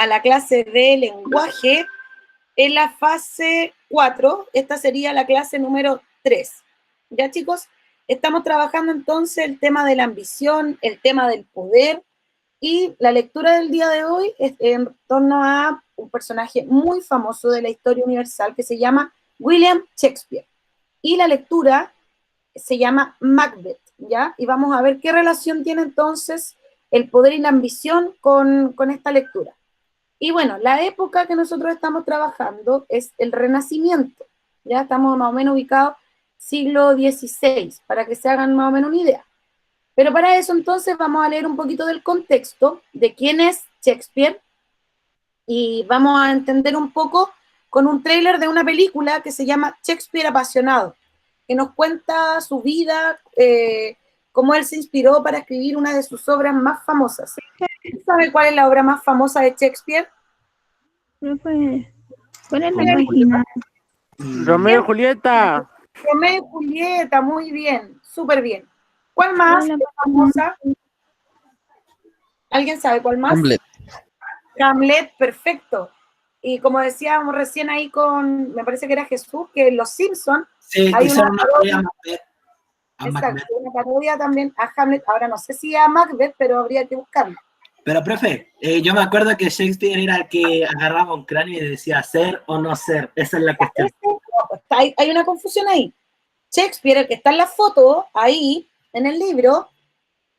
a la clase de lenguaje en la fase 4. Esta sería la clase número 3. ¿Ya, chicos? Estamos trabajando entonces el tema de la ambición, el tema del poder, y la lectura del día de hoy es en torno a un personaje muy famoso de la historia universal que se llama William Shakespeare. Y la lectura se llama Macbeth, ¿ya? Y vamos a ver qué relación tiene entonces el poder y la ambición con esta lectura. Y bueno, la época que nosotros estamos trabajando es el Renacimiento, ya estamos más o menos ubicados siglo XVI, para que se hagan más o menos una idea. Pero para eso entonces vamos a leer un poquito del contexto de quién es Shakespeare y vamos a entender un poco con un tráiler de una película que se llama Shakespeare apasionado, que nos cuenta su vida, cómo él se inspiró para escribir una de sus obras más famosas. ¿Sabe cuál es la obra más famosa de Shakespeare? ¿Cuál es la página? Romeo y Julieta. Romeo y Julieta, muy bien, súper bien. ¿Cuál más es famosa? ¿Alguien sabe cuál más? Hamlet. Hamlet, perfecto. Y como decíamos recién ahí con, me parece que era Jesús, que en Los Simpsons sí, hay una parodia, Macbeth. una parodia también a Hamlet. Ahora no sé si a Macbeth, pero habría que buscarlo. Pero, profe, yo me acuerdo que Shakespeare era el que agarraba un cráneo y decía ser o no ser. Esa es la cuestión. Hay una confusión ahí. Shakespeare, el que está en la foto, ahí, en el libro,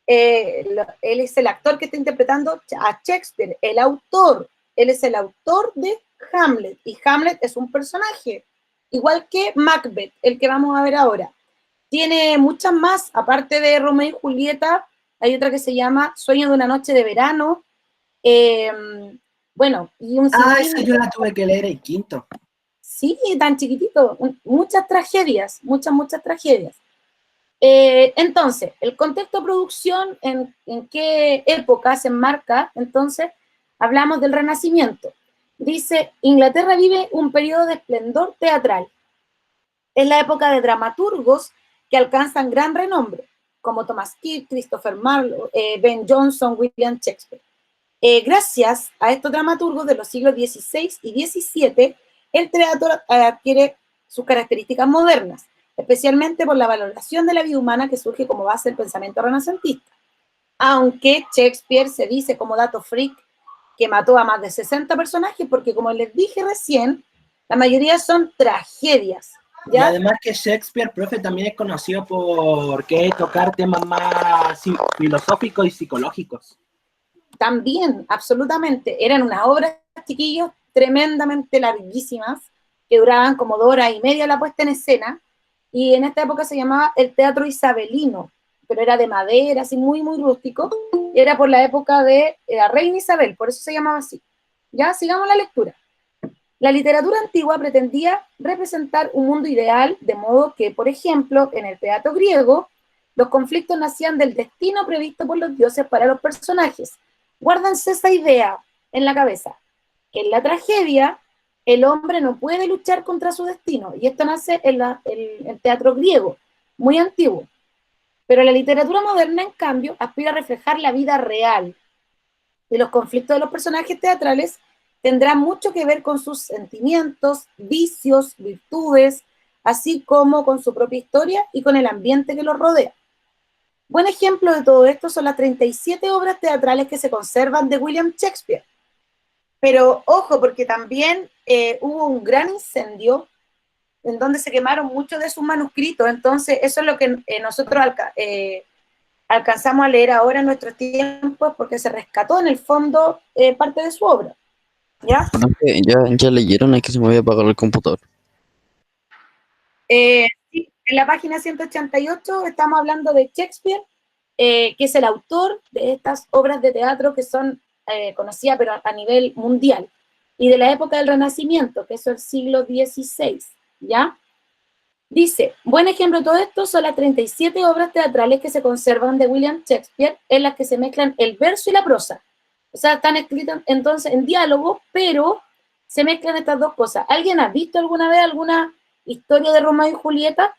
él es el actor que está interpretando a Shakespeare, el autor. Él es el autor de Hamlet, y Hamlet es un personaje, igual que Macbeth, el que vamos a ver ahora. Tiene muchas más, aparte de Romeo y Julieta, hay otra que se llama Sueño de una noche de verano. Bueno, y un esa yo la tuve que leer en quinto. Sí, tan chiquitito, muchas tragedias, muchas tragedias. Entonces, el contexto de producción, ¿en qué época se enmarca? Entonces, hablamos del Renacimiento. Dice, Inglaterra vive un periodo de esplendor teatral. Es la época de dramaturgos que alcanzan gran renombre, como Thomas Keats, Christopher Marlowe, Ben Jonson, William Shakespeare. Gracias a estos dramaturgos de los siglos XVI y XVII, el teatro adquiere sus características modernas, especialmente por la valoración de la vida humana que surge como base del pensamiento renacentista. Aunque Shakespeare se dice como dato freak que mató a más de 60 personajes, porque como les dije recién, la mayoría son tragedias. ¿Ya? Y además que Shakespeare, profe, también es conocido por tocar temas más filosóficos y psicológicos. También, absolutamente. Eran unas obras, chiquillos, tremendamente larguísimas, que duraban como 2 horas y media la puesta en escena, y en esta época se llamaba el teatro isabelino, pero era de madera, así muy rústico, y era por la época de la reina Isabel, por eso se llamaba así. Ya, sigamos la lectura. La literatura antigua pretendía representar un mundo ideal, de modo que, por ejemplo, en el teatro griego, los conflictos nacían del destino previsto por los dioses para los personajes. Guárdense esa idea en la cabeza, que en la tragedia el hombre no puede luchar contra su destino, y esto nace en el teatro griego, muy antiguo. Pero la literatura moderna, en cambio, aspira a reflejar la vida real, y los conflictos de los personajes teatrales tendrán mucho que ver con sus sentimientos, vicios, virtudes, así como con su propia historia y con el ambiente que los rodea. Buen ejemplo de todo esto son las 37 obras teatrales que se conservan de William Shakespeare. Pero ojo, porque también hubo un gran incendio en donde se quemaron muchos de sus manuscritos, entonces eso es lo que nosotros alcanzamos a leer ahora en nuestros tiempos, porque se rescató en el fondo parte de su obra. ¿Ya? Ya leyeron, es que se me había apagado el computador. Sí, en la página 188 estamos hablando de Shakespeare, que es el autor de estas obras de teatro que son conocidas pero a nivel mundial, y de la época del Renacimiento, que es el siglo XVI, ¿ya? Dice, buen ejemplo de todo esto son las 37 obras teatrales que se conservan de William Shakespeare, en las que se mezclan el verso y la prosa. O sea, están escritas entonces en diálogo, pero se mezclan estas dos cosas. ¿Alguien ha visto alguna vez alguna historia de Romeo y Julieta?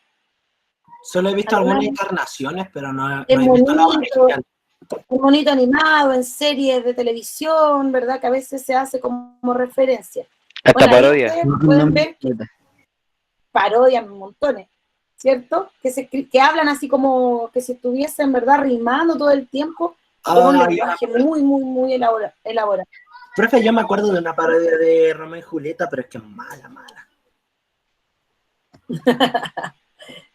Solo he visto algunas encarnaciones, pero no he Es visto la bonito, original. un monito animado en series de televisión, ¿verdad? Que a veces se hace como referencia. Hasta Bueno, ahí parodia. ustedes pueden ver que parodian montones, ¿cierto? Que hablan así como que si estuviesen, ¿verdad?, rimando todo el tiempo, con un lenguaje muy elaborado. Profe, yo me acuerdo de una parodia de Romeo y Julieta, pero es que es mala.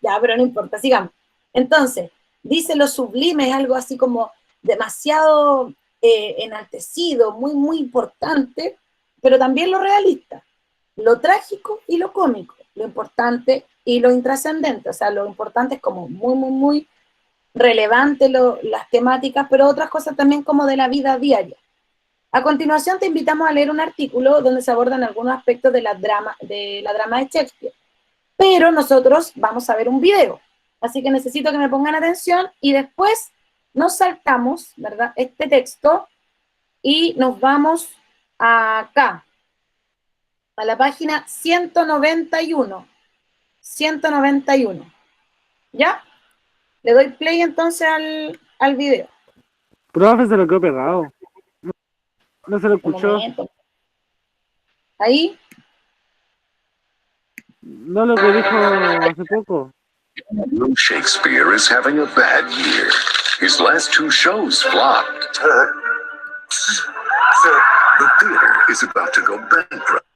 Ya, pero no importa, sigamos. Entonces, dice lo sublime es algo así como demasiado enaltecido, muy importante, pero también lo realista, lo trágico y lo cómico, lo importante y lo intrascendente. O sea, lo importante es como muy relevante las temáticas, pero otras cosas también como de la vida diaria. A continuación te invitamos a leer un artículo donde se abordan algunos aspectos de la drama de Shakespeare, pero nosotros vamos a ver un video, así que necesito que me pongan atención y después nos saltamos, ¿verdad?, este texto y nos vamos acá, a la página 191, ¿ya? Le doy play entonces al video. Profe, se lo quedó pegado. No se lo escuchó. Ahí. No lo que dijo hace poco. Shakespeare is having a bad year. His last 2 shows flopped. Sir, the theater is about to go bankrupt.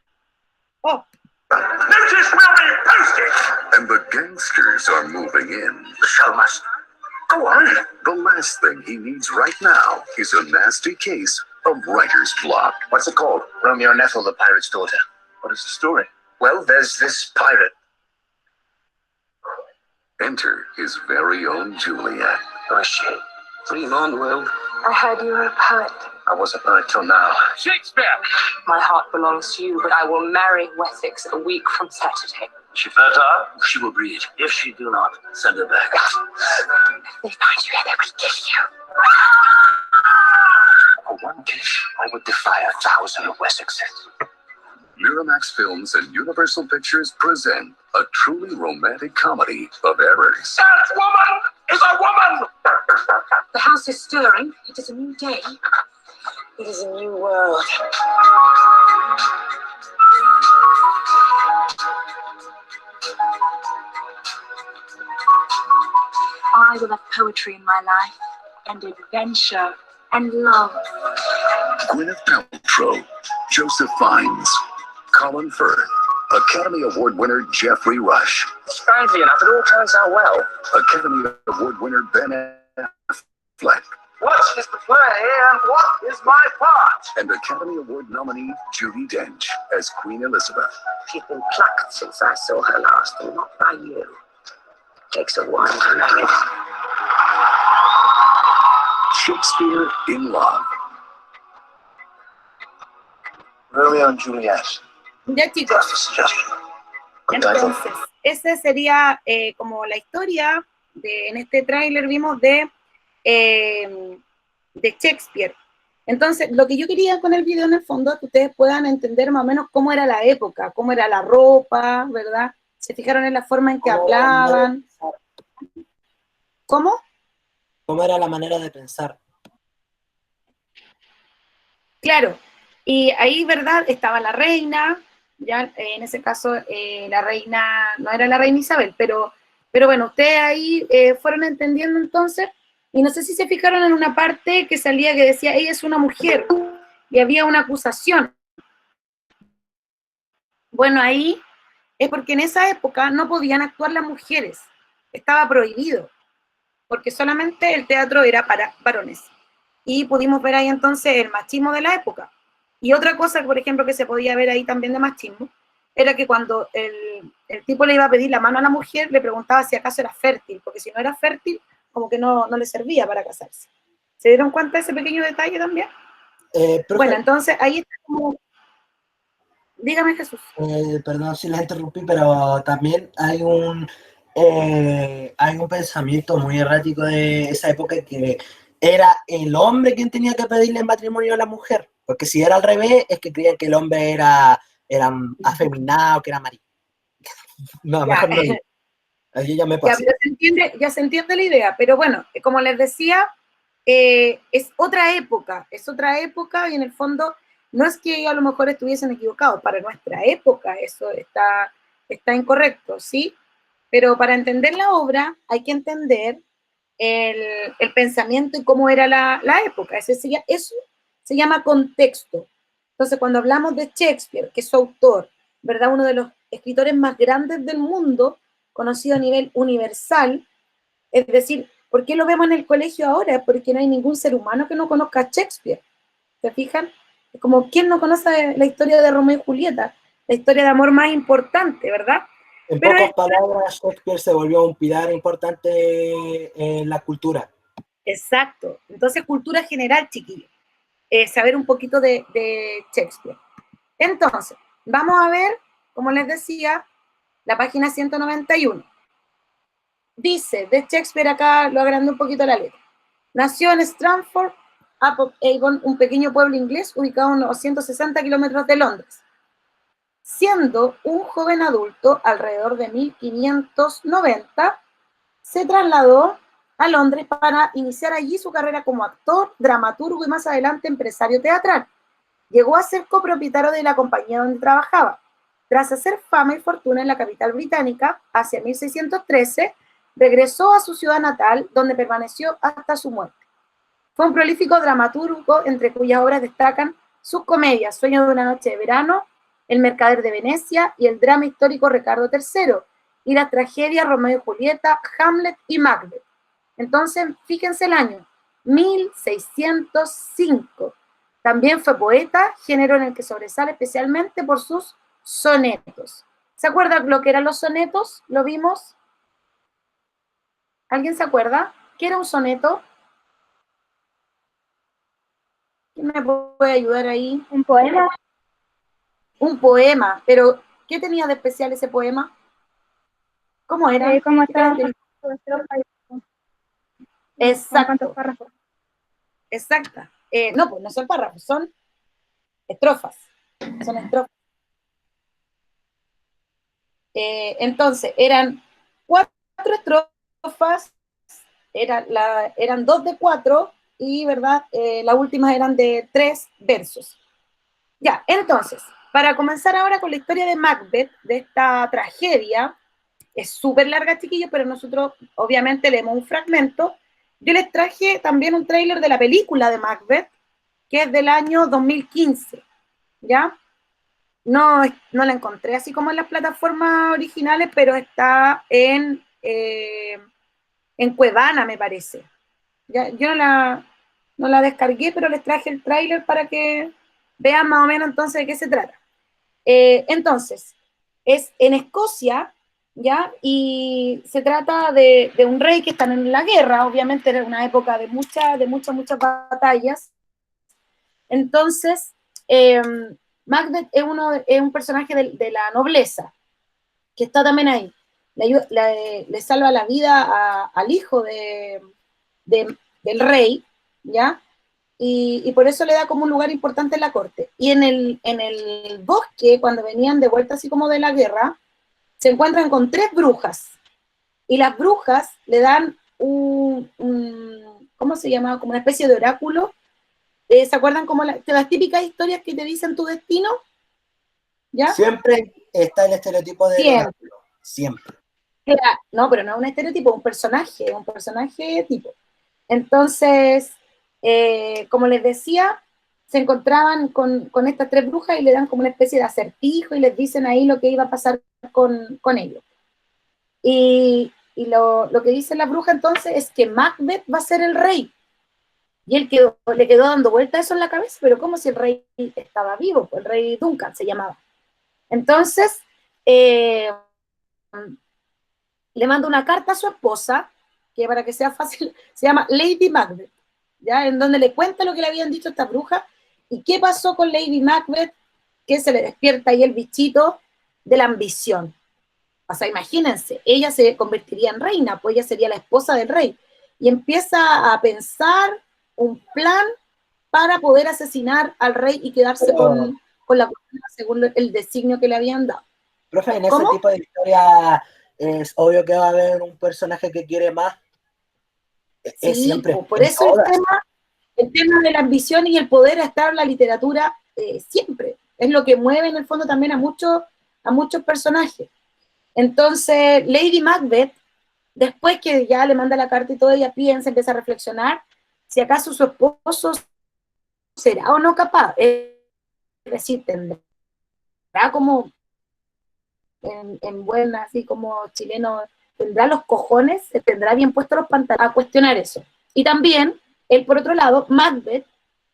Oh. Notice will be posted! And the gangsters are moving in. The show must go on. The last thing he needs right now is a nasty case of writer's block. What's it called? Romeo and Ethel, the pirate's daughter. What is the story? Well, there's this pirate. Enter his very own Juliet. Who is she? Dream on, Will. I heard you were a poet. I was a poet till now. Shakespeare! My heart belongs to you, but I will marry Wessex a week from Saturday. She fertile? She will breed. If she do not, send her back. If they find you here, they will kill you. For one kiss, I would defy 1,000 of Wessexes. Miramax Films and Universal Pictures present a truly romantic comedy of errors. That woman is a woman! The house is stirring. It is a new day. It is a new world. I will have poetry in my life, and adventure, and love. Gwyneth Paltrow, Joseph Fiennes, Colin Firth, Academy Award winner Jeffrey Rush. Strangely enough, it all turns out well. Academy Award winner Ben Affleck. What is the play and what is my part? And Academy Award nominee Judi Dench as Queen Elizabeth. She's been plucked since I saw her last, and not by you. Takes a while to know it. Shakespeare in Love. Romeo and Juliet. Ya, chicos, entonces, esa sería como la historia en este tráiler vimos de Shakespeare. Entonces, lo que yo quería con el video en el fondo es que ustedes puedan entender más o menos cómo era la época, cómo era la ropa, ¿verdad? Se fijaron en la forma en que hablaban. ¿Cómo? ¿Cómo era la manera de pensar? Claro, y ahí, ¿verdad? Estaba la reina, ya en ese caso la reina, no era la reina Isabel, pero bueno, ustedes ahí fueron entendiendo entonces, y no sé si se fijaron en una parte que salía que decía, ella es una mujer, y había una acusación. Bueno, ahí es porque en esa época no podían actuar las mujeres, estaba prohibido, porque solamente el teatro era para varones. Y pudimos ver ahí entonces el machismo de la época. Y otra cosa, por ejemplo, que se podía ver ahí también de machismo, era que cuando el tipo le iba a pedir la mano a la mujer, le preguntaba si acaso era fértil, porque si no era fértil, como que no le servía para casarse. ¿Se dieron cuenta de ese pequeño detalle también? Bueno, entonces ahí está como... Dígame, Jesús. Perdón si la interrumpí, pero también hay un pensamiento muy errático de esa época que era el hombre quien tenía que pedirle matrimonio a la mujer, porque si era al revés, es que creían que el hombre era afeminado, que era marido. No, mejor no. Allí ya me pasé. Ya se entiende la idea, pero bueno, como les decía, es otra época y en el fondo no es que a lo mejor estuviesen equivocados, para nuestra época eso está incorrecto, ¿sí? Pero para entender la obra hay que entender el pensamiento y cómo era la época. Eso se llama contexto. Entonces, cuando hablamos de Shakespeare, que es su autor, ¿verdad? Uno de los escritores más grandes del mundo, conocido a nivel universal, es decir, ¿por qué lo vemos en el colegio ahora? Porque no hay ningún ser humano que no conozca a Shakespeare. ¿Se fijan? Es como, ¿quién no conoce la historia de Romeo y Julieta? La historia de amor más importante, ¿verdad? En Pero pocas palabras, Shakespeare se volvió un pilar importante en la cultura. exacto. Entonces, cultura general, chiquillos. Saber un poquito de Shakespeare. Entonces, vamos a ver, como les decía, la página 191. Dice, de Shakespeare acá lo agrandé un poquito la letra. Nació en Stratford upon Avon, un pequeño pueblo inglés ubicado a unos 160 kilómetros de Londres. Siendo un joven adulto, alrededor de 1590, se trasladó a Londres para iniciar allí su carrera como actor, dramaturgo y más adelante empresario teatral. Llegó a ser copropietario de la compañía donde trabajaba. Tras hacer fama y fortuna en la capital británica, hacia 1613, regresó a su ciudad natal, donde permaneció hasta su muerte. Fue un prolífico dramaturgo, entre cuyas obras destacan sus comedias Sueño de una noche de verano, El mercader de Venecia y el drama histórico Ricardo III, y las tragedias Romeo y Julieta, Hamlet y Macbeth. Entonces, fíjense el año, 1605. También fue poeta, género en el que sobresale especialmente por sus sonetos. ¿Se acuerdan lo que eran los sonetos? ¿Lo vimos? ¿Alguien se acuerda? ¿Qué era un soneto? ¿Quién me puede ayudar ahí? Un poema. Un poema, pero ¿qué tenía de especial ese poema? ¿Cómo era? ¿Cómo ¿Qué está? ¿Con cuántos Exacto, párrafos? exacta. No, pues no son párrafos, son estrofas. Son estrofas. Entonces, eran 4 estrofas, eran 2 de 4 y, ¿verdad? Las últimas eran de 3 versos. Ya, entonces, para comenzar ahora con la historia de Macbeth, de esta tragedia, es súper larga, chiquillos, pero nosotros obviamente leemos un fragmento. Yo les traje también un tráiler de la película de Macbeth, que es del año 2015, ¿ya? No la encontré así como en las plataformas originales, pero está en Cuevana, me parece. ¿Ya? Yo no la descargué, pero les traje el tráiler para que vean más o menos entonces de qué se trata. Entonces, es en Escocia, ¿ya? Y se trata de un rey que está en la guerra, obviamente era una época de muchas batallas. Entonces, Macbeth es un personaje de la nobleza, que está también ahí. Le salva la vida al hijo del rey, ¿ya? Y por eso le da como un lugar importante en la corte. Y en el bosque, cuando venían de vuelta así como de la guerra, se encuentran con 3 brujas. Y las brujas le dan ¿cómo se llama? Como una especie de oráculo. ¿Se acuerdan como las típicas historias que te dicen tu destino? ¿Ya? Siempre está el estereotipo de Siempre. siempre. No, pero no es un estereotipo, un personaje tipo. Entonces, como les decía, se encontraban con estas 3 brujas y le dan como una especie de acertijo y les dicen ahí lo que iba a pasar con ellos. Y lo que dice la bruja entonces es que Macbeth va a ser el rey. Y él le quedó dando vuelta eso en la cabeza, pero como si el rey estaba vivo, pues el rey Duncan se llamaba. Entonces, le manda una carta a su esposa, que para que sea fácil, se llama Lady Macbeth, ¿ya? En donde le cuenta lo que le habían dicho a esta bruja y qué pasó con Lady Macbeth, que se le despierta ahí el bichito de la ambición. O sea, imagínense, ella se convertiría en reina, pues ella sería la esposa del rey. Y empieza a pensar un plan para poder asesinar al rey y quedarse con la corona según el designio que le habían dado. Profe, en ese ¿Cómo? tipo de historia es obvio que va a haber un personaje que quiere más. Es Sí, siempre. por en eso todas. el tema de la ambición y el poder ha estado en la literatura siempre. Es lo que mueve en el fondo también a muchos personajes. Entonces, Lady Macbeth, después que ya le manda la carta y todo, ella piensa, empieza a reflexionar si acaso su esposo será o no capaz. Es decir, tendrá como, en buena, así como chileno, tendrá los cojones, se tendrá bien puestos los pantalones a cuestionar eso. Y también, él por otro lado, Macbeth,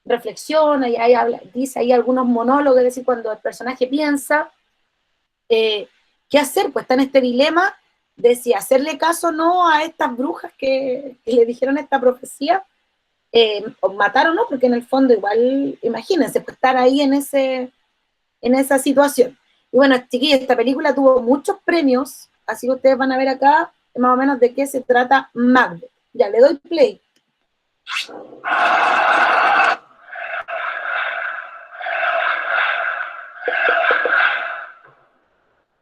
reflexiona y ahí dice ahí algunos monólogos, es decir, cuando el personaje piensa, ¿qué hacer? Pues está en este dilema de si hacerle caso o no a estas brujas que le dijeron esta profecía, o matar o no, porque en el fondo igual, imagínense, pues estar ahí en esa situación. Y bueno, chiquillos, esta película tuvo muchos premios, así que ustedes van a ver acá más o menos de qué se trata Macbeth. Ya, le doy play.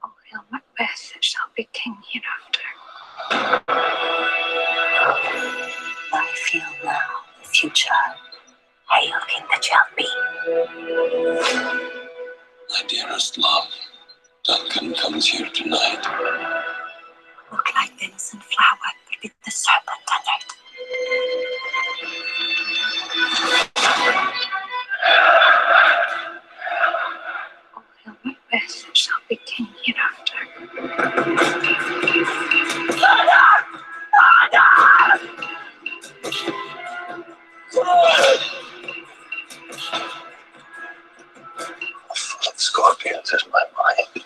O hail Macbeth, that shall be king hereafter. I feel now the future. Hail, king that shall be. My dearest love, Duncan comes here tonight. Look like the innocent flower, but with the serpent under it. O hail Macbeth, that shall be king hereafter. Full of scorpions is my mind.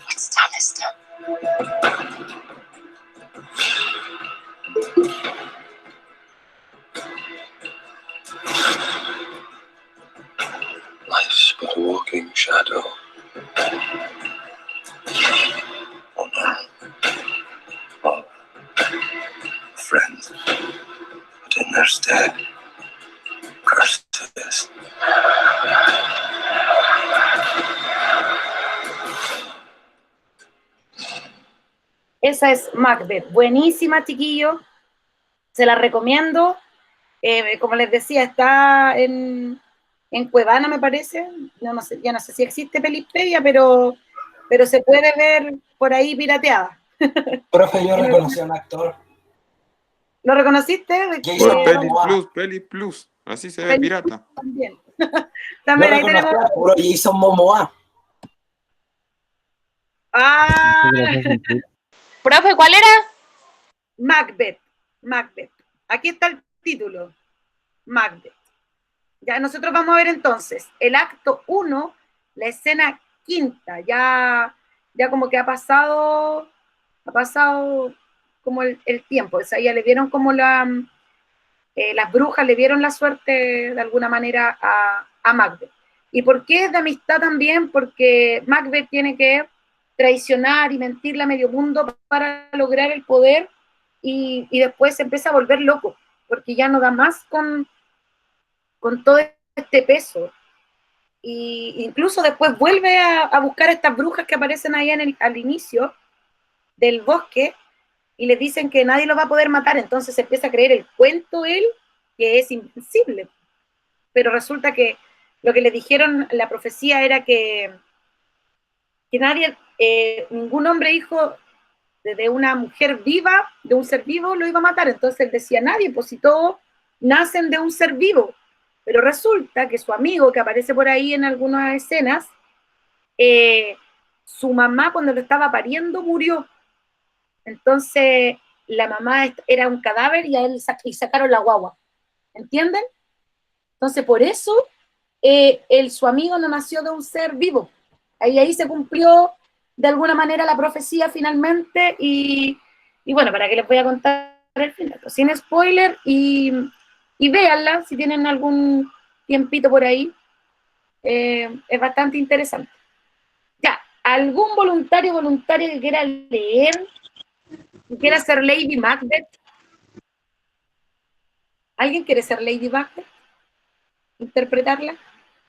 What's done is done. Life's but a walking shadow. Oh no. Oh, friends. But in their stead, curses. Esa es Macbeth, buenísima, chiquillos, se la recomiendo. Como les decía, está en Cuevana, me parece. No sé, ya no sé si existe Pelispedia, pero se puede ver por ahí pirateada. Profe, yo reconocí a un actor. ¿Lo reconociste? Por Peli Momoa. Plus, Peli Plus. Así se ve pirata. También. Yo También ahí reconocí tenemos. a puro Jason Momoa. ¡Ah! Profe, ¿cuál era? Macbeth. Aquí está el título. Macbeth. Ya nosotros vamos a ver entonces el acto 1, la escena quinta. Ya como que ha pasado como el tiempo. O sea, ya le vieron como las brujas le vieron la suerte de alguna manera a Macbeth. ¿Y por qué es de amistad también? Porque Macbeth tiene que traicionar y mentirle a medio mundo para lograr el poder y después se empieza a volver loco, porque ya no da más con todo este peso. Y incluso después vuelve a buscar a estas brujas que aparecen ahí al inicio del bosque y le dicen que nadie lo va a poder matar, entonces empieza a creer el cuento él, que es invencible. Pero resulta que lo que le dijeron, la profecía era que nadie, ningún hombre hijo de una mujer viva, de un ser vivo, lo iba a matar. Entonces él decía, nadie, pues si todos nacen de un ser vivo. Pero resulta que su amigo, que aparece por ahí en algunas escenas, su mamá cuando lo estaba pariendo murió. Entonces la mamá era un cadáver y a él sacaron la guagua. ¿Entienden? Entonces por eso su amigo no nació de un ser vivo. Ahí se cumplió de alguna manera la profecía finalmente y bueno, ¿para qué les voy a contar el final? Pues, sin spoiler y véanla si tienen algún tiempito por ahí. Es bastante interesante. Ya, ¿algún voluntaria que quiera leer? ¿Que quiera ser Lady Macbeth? ¿Alguien quiere ser Lady Macbeth? ¿Interpretarla?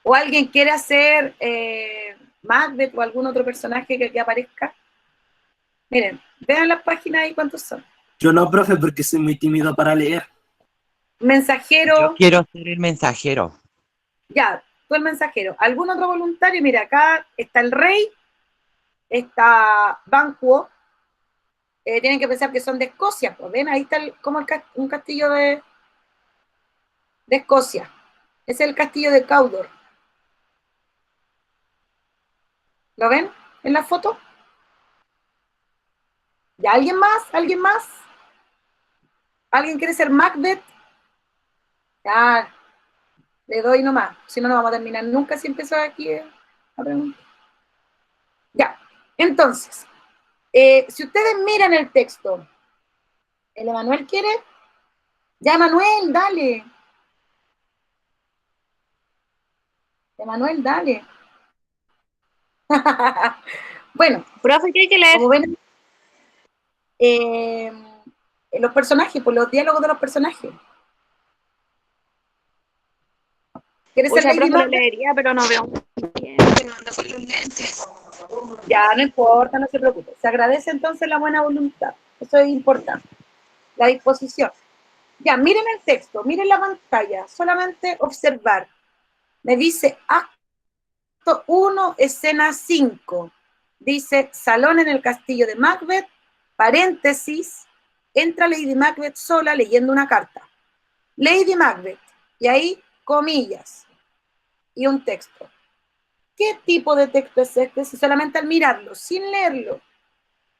¿O alguien quiere hacer Macbeth o algún otro personaje que aparezca? Miren, vean las páginas ahí cuántos son. Yo no, profe, porque soy muy tímido para leer. Mensajero. Yo quiero ser el mensajero. Ya, tú el mensajero. ¿Algún otro voluntario? Mira, acá está el rey, está Banquo. Tienen que pensar que son de Escocia, pues ven, ahí está un castillo de Escocia. Es el castillo de Cawdor. ¿Lo ven en la foto? ¿Ya alguien más? ¿Alguien más? ¿Alguien quiere ser Macbeth? Ya, le doy nomás. Si no, no vamos a terminar nunca si empezó aquí a preguntar. Ya, entonces, si ustedes miran el texto, ¿el Emanuel quiere? Ya, Emanuel, dale. Emanuel, dale. Bueno, Profe, ¿qué hay que leer? como ven, los personajes, pues los diálogos de los personajes. ¿Quieres ser Pucha, Lady profe, lo Macbeth? leería, pero no veo bien, que no ando con los lentes. Ya, no importa, no se preocupe. Se agradece entonces la buena voluntad. Eso es importante. La disposición. Ya, miren el texto, miren la pantalla. Solamente observar. Me dice acto 1, escena 5. Dice, salón en el castillo de Macbeth, paréntesis, entra Lady Macbeth sola leyendo una carta. Lady Macbeth, y ahí comillas, y un texto. ¿Qué tipo de texto es este? Si solamente al mirarlo, sin leerlo,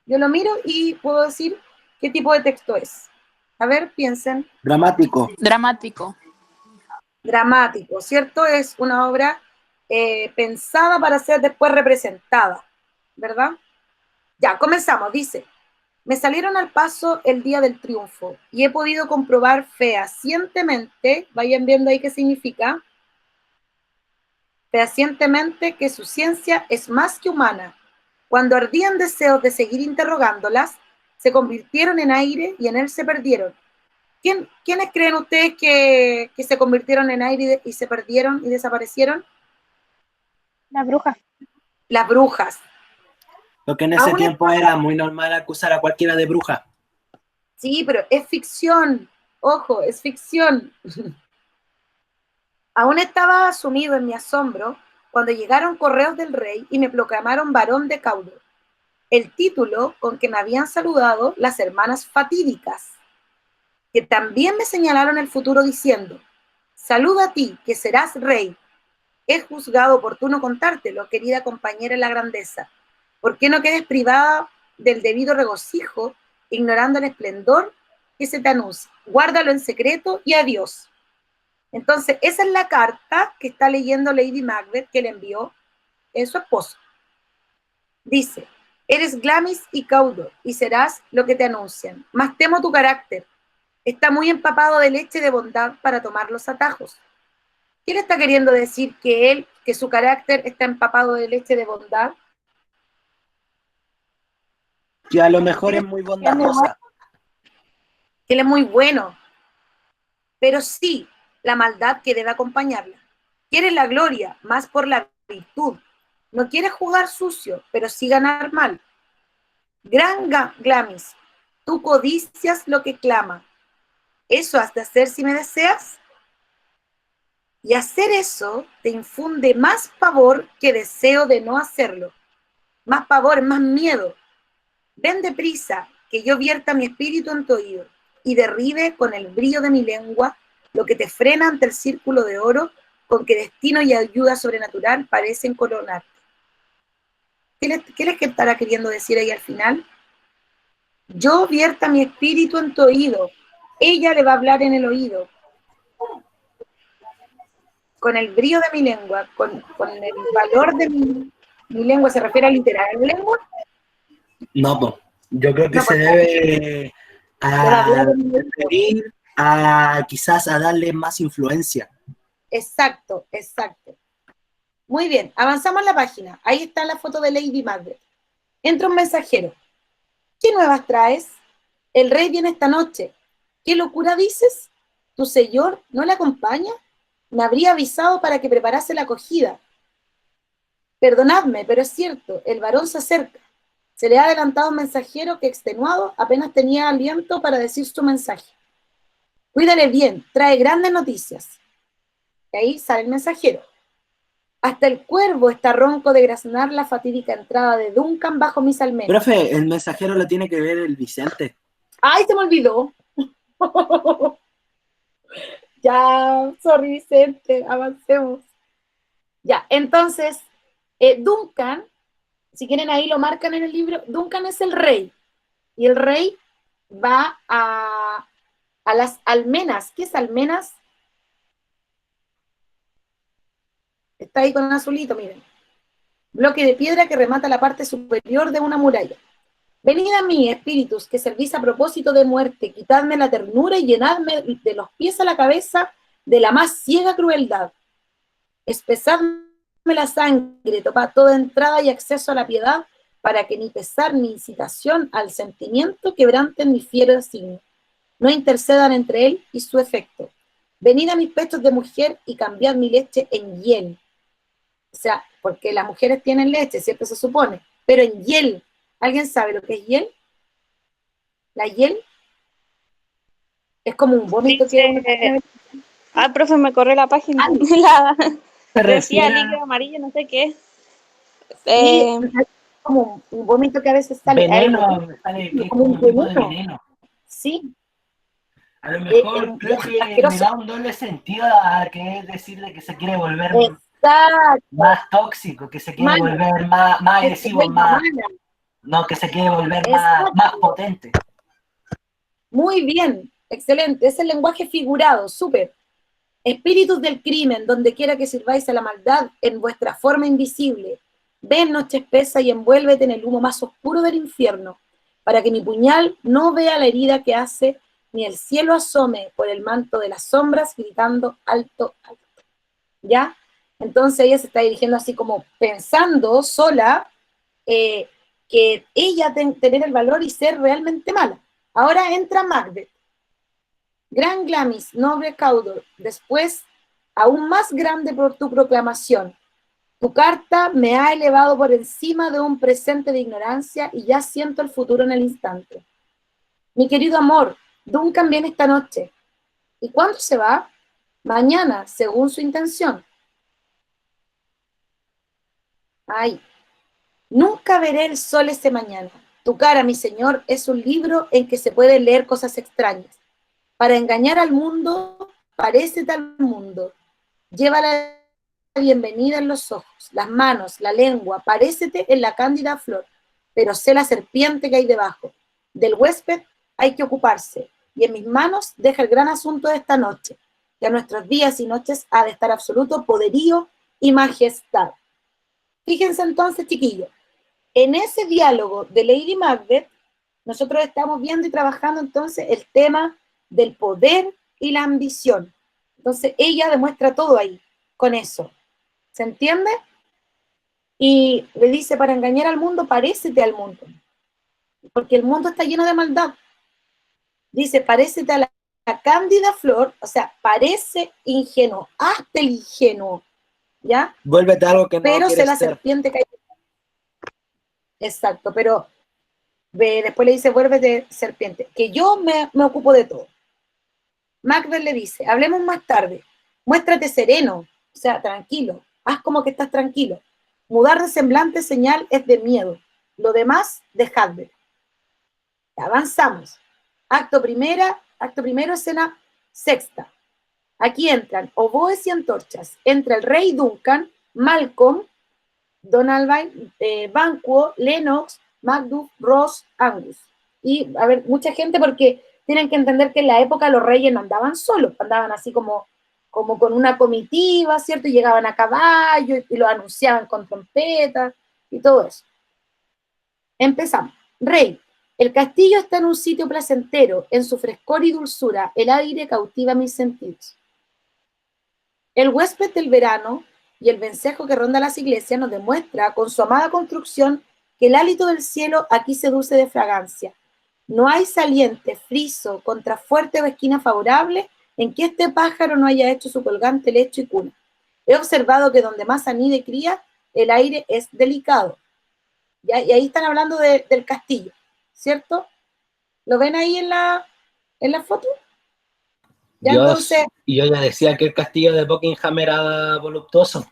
yo lo miro y puedo decir qué tipo de texto es. A ver, piensen. Dramático. Dramático. Dramático, ¿cierto? Es una obra pensada para ser después representada, ¿verdad? Ya, comenzamos. Dice, me salieron al paso el día del triunfo y he podido comprobar fehacientemente, vayan viendo ahí qué significa, fehacientemente que su ciencia es más que humana. Cuando ardían deseos de seguir interrogándolas, se convirtieron en aire y en él se perdieron. ¿Quiénes creen ustedes que se convirtieron en aire y se perdieron y desaparecieron? Las brujas. Las brujas. Lo que en ese Aún tiempo era muy normal acusar a cualquiera de bruja. Sí, pero es ficción. Ojo, es ficción. Aún estaba sumido en mi asombro cuando llegaron correos del rey y me proclamaron varón de Cawdor, el título con que me habían saludado las hermanas fatídicas, que también me señalaron el futuro diciendo, saluda a ti, que serás rey. He juzgado oportuno contártelo, querida compañera en la grandeza. ¿Por qué no quedes privada del debido regocijo, ignorando el esplendor que se te anuncia? Guárdalo en secreto y adiós. Entonces, esa es la carta que está leyendo Lady Macbeth que le envió su esposo. Dice, eres Glamis y Cawdor, y serás lo que te anuncian. Mas temo tu carácter. Está muy empapado de leche de bondad para tomar los atajos. ¿Qué le está queriendo decir que su carácter está empapado de leche de bondad? Que a lo mejor es muy bondadosa. Que él es muy bueno, pero sí la maldad que debe acompañarla. Quiere la gloria, más por la virtud. No quiere jugar sucio, pero sí ganar mal. Gran Glamis, tú codicias lo que clama. ¿Eso has de hacer si me deseas? Y hacer eso te infunde más pavor que deseo de no hacerlo. Más pavor, más miedo. Ven deprisa, que yo vierta mi espíritu en tu oído y derribe con el brillo de mi lengua lo que te frena ante el círculo de oro con que destino y ayuda sobrenatural parecen coronarte. ¿Qué les estará queriendo decir ahí al final? Yo vierta mi espíritu en tu oído. Ella le va a hablar en el oído. Con el brillo de mi lengua, con el valor de mi lengua, ¿se refiere a literal la lengua? No, pues, yo creo que No, se debe referir a quizás a darle más influencia. Exacto, exacto. Muy bien, avanzamos en la página. Ahí está la foto de Lady Macbeth. Entra un mensajero. ¿Qué nuevas traes? El rey viene esta noche. ¿Qué locura dices? ¿Tu señor no le acompaña? Me habría avisado para que preparase la acogida. Perdonadme, pero es cierto, el varón se acerca. Se le ha adelantado un mensajero que, extenuado, apenas tenía aliento para decir su mensaje. Cuídale bien, trae grandes noticias. Y ahí sale el mensajero. Hasta el cuervo está ronco de graznar la fatídica entrada de Duncan bajo mis almenas. Profe, el mensajero lo tiene que ver el Vicente. ¡Ay, se me olvidó! Ya, sorry, Vicente, avancemos. Ya, entonces, Duncan, si quieren ahí lo marcan en el libro, Duncan es el rey. Y el rey va a las almenas. ¿Qué es almenas? Está ahí con un azulito, miren. Bloque de piedra que remata la parte superior de una muralla. Venid a mí, espíritus, que servís a propósito de muerte, quitadme la ternura y llenadme de los pies a la cabeza de la más ciega crueldad. Espesadme la sangre, topad toda entrada y acceso a la piedad, para que ni pesar ni incitación al sentimiento quebranten mi fiero signo. No intercedan entre él y su efecto. Venid a mis pechos de mujer y cambiad mi leche en hiel. O sea, porque las mujeres tienen leche, siempre se supone, pero en hiel. ¿Alguien sabe lo que es hiel? La hiel es como un vómito que... Ah, profe, me corrió la página. Decía líquido amarillo, no sé qué. Sí, es como un vómito que a veces sale. Veneno, sale que es como un tipo de veneno. Sí. A lo mejor creo que me da un doble sentido a que es decir de que se quiere volver más tóxico, que se quiere volver más agresivo, más... No, que se quiere volver más potente. Muy bien, excelente. Es el lenguaje figurado, súper. Espíritus del crimen, donde quiera que sirváis a la maldad en vuestra forma invisible. Ven, noche espesa, y envuélvete en el humo más oscuro del infierno, para que mi puñal no vea la herida que hace, ni el cielo asome por el manto de las sombras, gritando alto, alto. ¿Ya? Entonces ella se está dirigiendo así como pensando sola, que ella tener el valor y ser realmente mala. Ahora entra Macbeth. Gran Glamis, noble Caudor, después aún más grande por tu proclamación. Tu carta me ha elevado por encima de un presente de ignorancia y ya siento el futuro en el instante. Mi querido amor, Duncan viene esta noche. ¿Y cuándo se va? Mañana, según su intención. Ay, nunca veré el sol ese mañana. Tu cara, mi señor, es un libro en que se pueden leer cosas extrañas. Para engañar al mundo, parécete al mundo. Lleva la bienvenida en los ojos, las manos, la lengua, parécete en la cándida flor, pero sé la serpiente que hay debajo. Del huésped hay que ocuparse, y en mis manos deja el gran asunto de esta noche, que a nuestros días y noches ha de estar absoluto poderío y majestad. Fíjense entonces, chiquillos, en ese diálogo de Lady Macbeth, nosotros estamos viendo y trabajando entonces el tema del poder y la ambición. Entonces ella demuestra todo ahí, con eso. ¿Se entiende? Y le dice, para engañar al mundo, parécete al mundo. Porque el mundo está lleno de maldad. Dice, parécete a la cándida flor, o sea, parece ingenuo, hazte el ingenuo, ¿ya? Vuélvete a algo que no pero quieres sé la ser. serpiente que hay. Exacto, pero después le dice, vuélvete serpiente, que yo me ocupo de todo. Macbeth le dice, hablemos más tarde, muéstrate sereno, o sea, tranquilo, haz como que estás tranquilo. Mudar de semblante señal es de miedo, lo demás, dejadme. Avanzamos. Acto primero, escena sexta. Aquí entran oboes y antorchas. Entra el rey Duncan, Malcolm, Donalbain, Banquo, Lennox, Macduff, Ross, Angus. Y, a ver, mucha gente, porque tienen que entender que en la época los reyes no andaban solos, andaban así como con una comitiva, ¿cierto? Y llegaban a caballo y lo anunciaban con trompetas y todo eso. Empezamos. Rey, el castillo está en un sitio placentero, en su frescor y dulzura, el aire cautiva mis sentidos. El huésped del verano y el vencejo que ronda las iglesias nos demuestra con su amada construcción que el hálito del cielo aquí seduce de fragancia. No hay saliente, friso, contrafuerte o esquina favorable en que este pájaro no haya hecho su colgante lecho y cuna. He observado que donde más anida y cría, el aire es delicado. ¿ya? Y ahí están hablando del castillo, ¿cierto? ¿Lo ven ahí en la foto? Ya, entonces, y yo ya decía que el castillo de Buckingham era voluptuoso.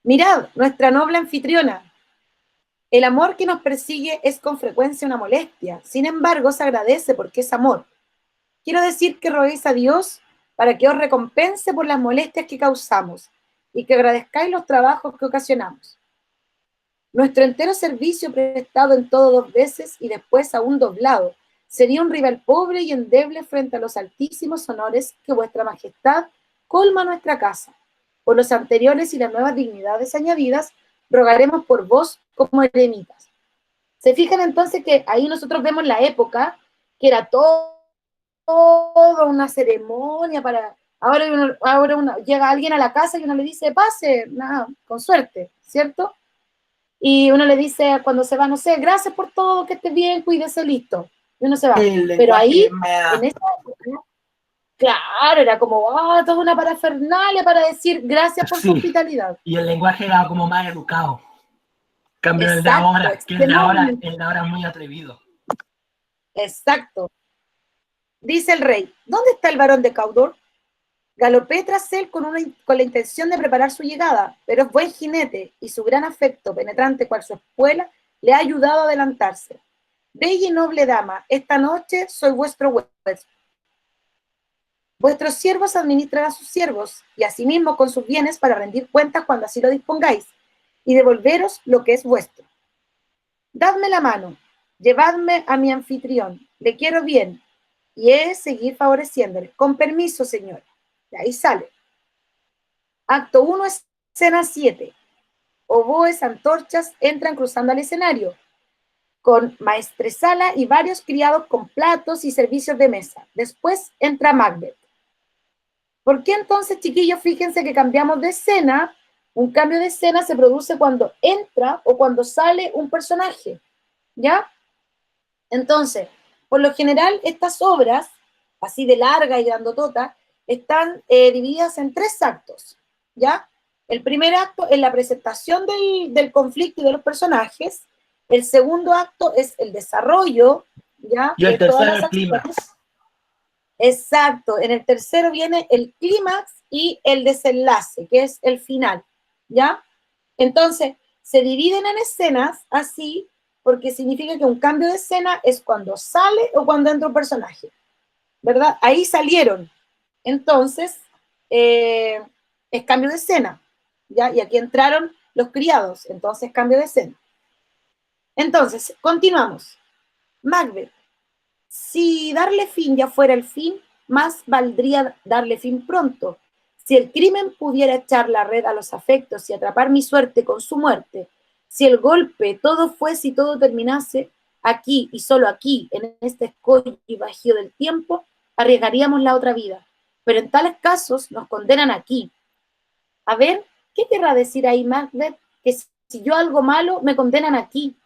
mirad, nuestra noble anfitriona. El amor que nos persigue es con frecuencia una molestia. Sin embargo, se agradece porque es amor. Quiero decir que roguéis a Dios para que os recompense por las molestias que causamos y que agradezcáis los trabajos que ocasionamos. Nuestro entero servicio prestado en todo 2 veces y después aún doblado sería un rival pobre y endeble frente a los altísimos honores que vuestra majestad colma nuestra casa. Por los anteriores y las nuevas dignidades añadidas, rogaremos por vos como eremitas. Se fijan entonces que ahí nosotros vemos la época, que era toda una ceremonia para... Ahora llega alguien a la casa y uno le dice, pase, nada, con suerte, ¿cierto? Y uno le dice cuando se va, no sé, gracias por todo, que esté bien, cuídese, listo. Y uno se va. Pero ahí, en esa época, claro, era como, toda una parafernalia para decir gracias por su hospitalidad. Y el lenguaje era como más educado. Cambio el de Exacto, ahora, que el de ahora es muy atrevido. Exacto. Dice el rey, ¿dónde está el varón de Cawdor? Galopé tras él con la intención de preparar su llegada, pero es buen jinete y su gran afecto, penetrante cual su espuela, le ha ayudado a adelantarse. Bella y noble dama, esta noche soy vuestro huésped. Vuestros siervos administran a sus siervos, y asimismo con sus bienes para rendir cuentas cuando así lo dispongáis, y devolveros lo que es vuestro. Dadme la mano, llevadme a mi anfitrión, le quiero bien, y he de seguir favoreciéndole. Con permiso, señora. De ahí sale. Acto 1, escena 7. Oboes, antorchas entran cruzando al escenario, con maestresala y varios criados con platos y servicios de mesa. Después entra Macbeth. ¿Por qué entonces, chiquillos, fíjense que cambiamos de escena? Un cambio de escena se produce cuando entra o cuando sale un personaje, ¿ya? Entonces, por lo general, estas obras, así de larga y grandotota, están divididas en 3 actos, ¿ya? El primer acto es la presentación del conflicto y de los personajes. El segundo acto es el desarrollo, ¿ya? Y el tercero el clímax. Exacto. En el tercero viene el clímax y el desenlace, que es el final, ¿ya? Entonces, se dividen en escenas así, porque significa que un cambio de escena es cuando sale o cuando entra un personaje, ¿verdad? Ahí salieron. Entonces, es cambio de escena, ¿ya? Y aquí entraron los criados, entonces cambio de escena. Entonces, continuamos. Macbeth. Si darle fin ya fuera el fin, más valdría darle fin pronto. Si el crimen pudiera echar la red a los afectos y atrapar mi suerte con su muerte, si el golpe todo fuese y todo terminase, aquí y solo aquí, en este escollo y bajío del tiempo, arriesgaríamos la otra vida. Pero en tales casos nos condenan aquí. A ver, ¿qué querrá decir ahí Macbeth? Que si yo algo malo, me condenan aquí.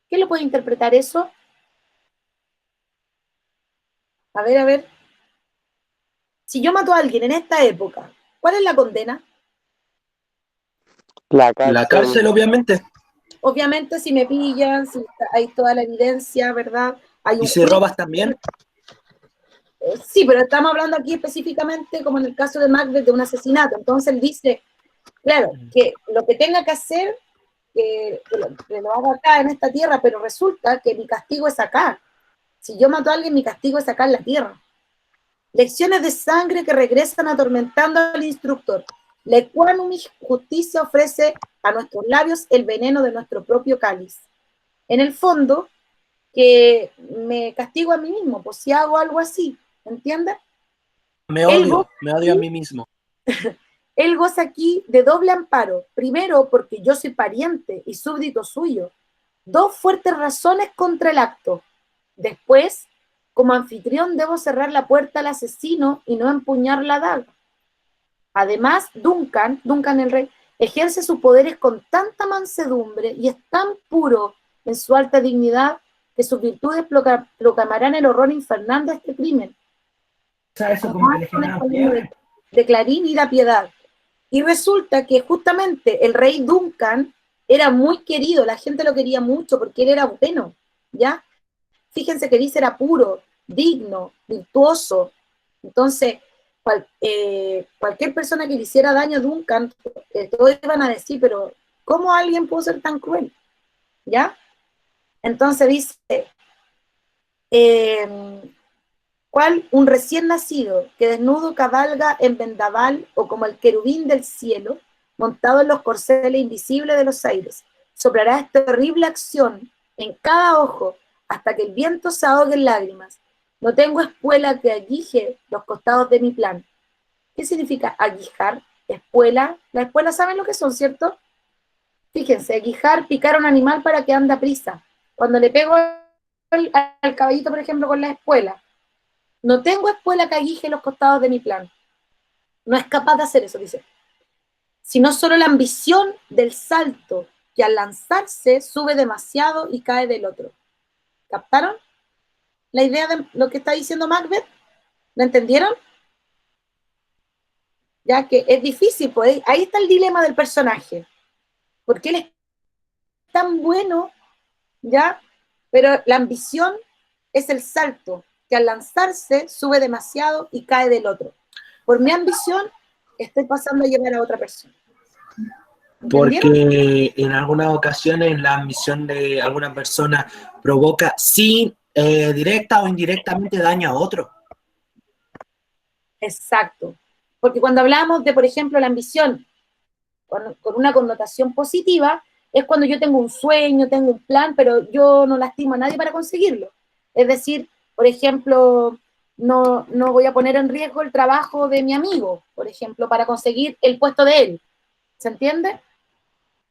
¿Qué le puede interpretar eso? A ver. Si yo mato a alguien en esta época, ¿cuál es la condena? La cárcel. La cárcel, obviamente. Obviamente, si me pillan, si hay toda la evidencia, ¿verdad? Hay ¿Y si robas también? Sí, pero estamos hablando aquí específicamente, como en el caso de Macbeth, de un asesinato. Entonces él dice, claro, que lo que tenga que hacer, que lo haga acá en esta tierra, pero resulta que mi castigo es acá. Si yo mato a alguien, mi castigo es acá en la tierra. Lecciones de sangre que regresan atormentando al instructor. La equánime justicia ofrece a nuestros labios el veneno de nuestro propio cáliz. En el fondo, que me castigo a mí mismo, pues si hago algo así, ¿entiendes? Me odio a mí mismo. Él goza aquí de doble amparo. Primero, porque yo soy pariente y súbdito suyo. 2 fuertes razones contra el acto. Después, como anfitrión debo cerrar la puerta al asesino y no empuñar la daga. Además, Duncan el rey, ejerce sus poderes con tanta mansedumbre y es tan puro en su alta dignidad que sus virtudes proclamarán el horror infernal de este crimen. O sea, eso como que le genera fiebre. De Clarín y la piedad. Y resulta que justamente el rey Duncan era muy querido, la gente lo quería mucho porque él era bueno, ¿ya? Fíjense que dice era puro, digno, virtuoso. Entonces, cualquier persona que le hiciera daño a Duncan, todos iban a decir, pero ¿cómo alguien pudo ser tan cruel? ¿Ya? Entonces dice, ¿cuál? Un recién nacido que desnudo cabalga en vendaval o como el querubín del cielo, montado en los corceles invisibles de los aires, soplará esta horrible acción en cada ojo hasta que el viento se ahogue en lágrimas. No tengo espuela que aguije los costados de mi plan. ¿Qué significa aguijar? Espuela. Las espuelas saben lo que son, ¿cierto? Fíjense, aguijar, picar a un animal para que ande a prisa. Cuando le pego al caballito, por ejemplo, con la espuela, no tengo espuela que aguije los costados de mi plan. No es capaz de hacer eso, dice. Sino solo la ambición del salto, que al lanzarse sube demasiado y cae del otro. ¿Captaron la idea de lo que está diciendo Macbeth? ¿Lo entendieron? Ya que es difícil, pues ahí está el dilema del personaje. Porque él es tan bueno, ¿ya? Pero la ambición es el salto, que al lanzarse sube demasiado y cae del otro. Por mi ambición, estoy pasando a llevar a otra persona. Porque en algunas ocasiones la ambición de alguna persona provoca, sí, directa o indirectamente daño a otro. Exacto. Porque cuando hablamos de, por ejemplo, la ambición con una connotación positiva, es cuando yo tengo un sueño, tengo un plan, pero yo no lastimo a nadie para conseguirlo. Es decir, por ejemplo, no voy a poner en riesgo el trabajo de mi amigo, por ejemplo, para conseguir el puesto de él. ¿Se entiende?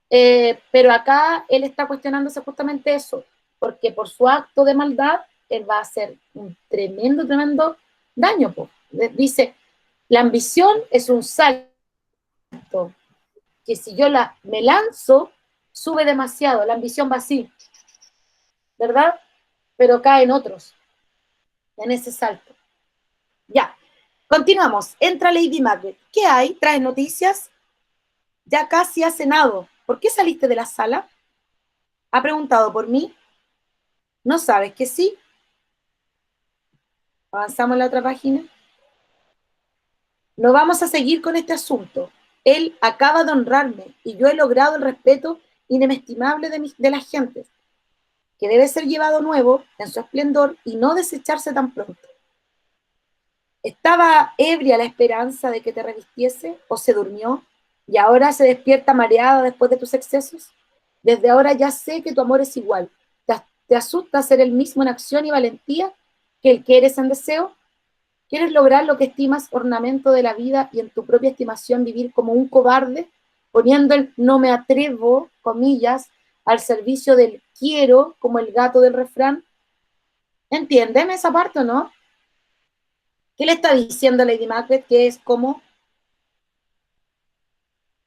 Pero acá él está cuestionándose justamente eso, porque por su acto de maldad, él va a hacer un tremendo daño. Po. Dice, la ambición es un salto, que si yo me lanzo, sube demasiado, la ambición va así, ¿verdad? Pero caen otros en ese salto. Ya, continuamos. Entra Lady Macbeth. ¿Qué hay? ¿Traes noticias? Ya casi ha cenado. ¿Por qué saliste de la sala? ¿Ha preguntado por mí? ¿No sabes que sí? Avanzamos a la otra página. No vamos a seguir con este asunto. Él acaba de honrarme y yo he logrado el respeto inestimable de las gentes, que debe ser llevado nuevo en su esplendor y no desecharse tan pronto. ¿Estaba ebria la esperanza de que te revistiese o se durmió y ahora se despierta mareada después de tus excesos? Desde ahora ya sé que tu amor es igual. ¿Te asusta ser el mismo en acción y valentía que el que eres en deseo? ¿Quieres lograr lo que estimas ornamento de la vida y en tu propia estimación vivir como un cobarde, poniendo el no me atrevo, comillas, al servicio del quiero, como el gato del refrán? ¿Entienden esa parte o no? ¿Qué le está diciendo Lady Macbeth? Que es como,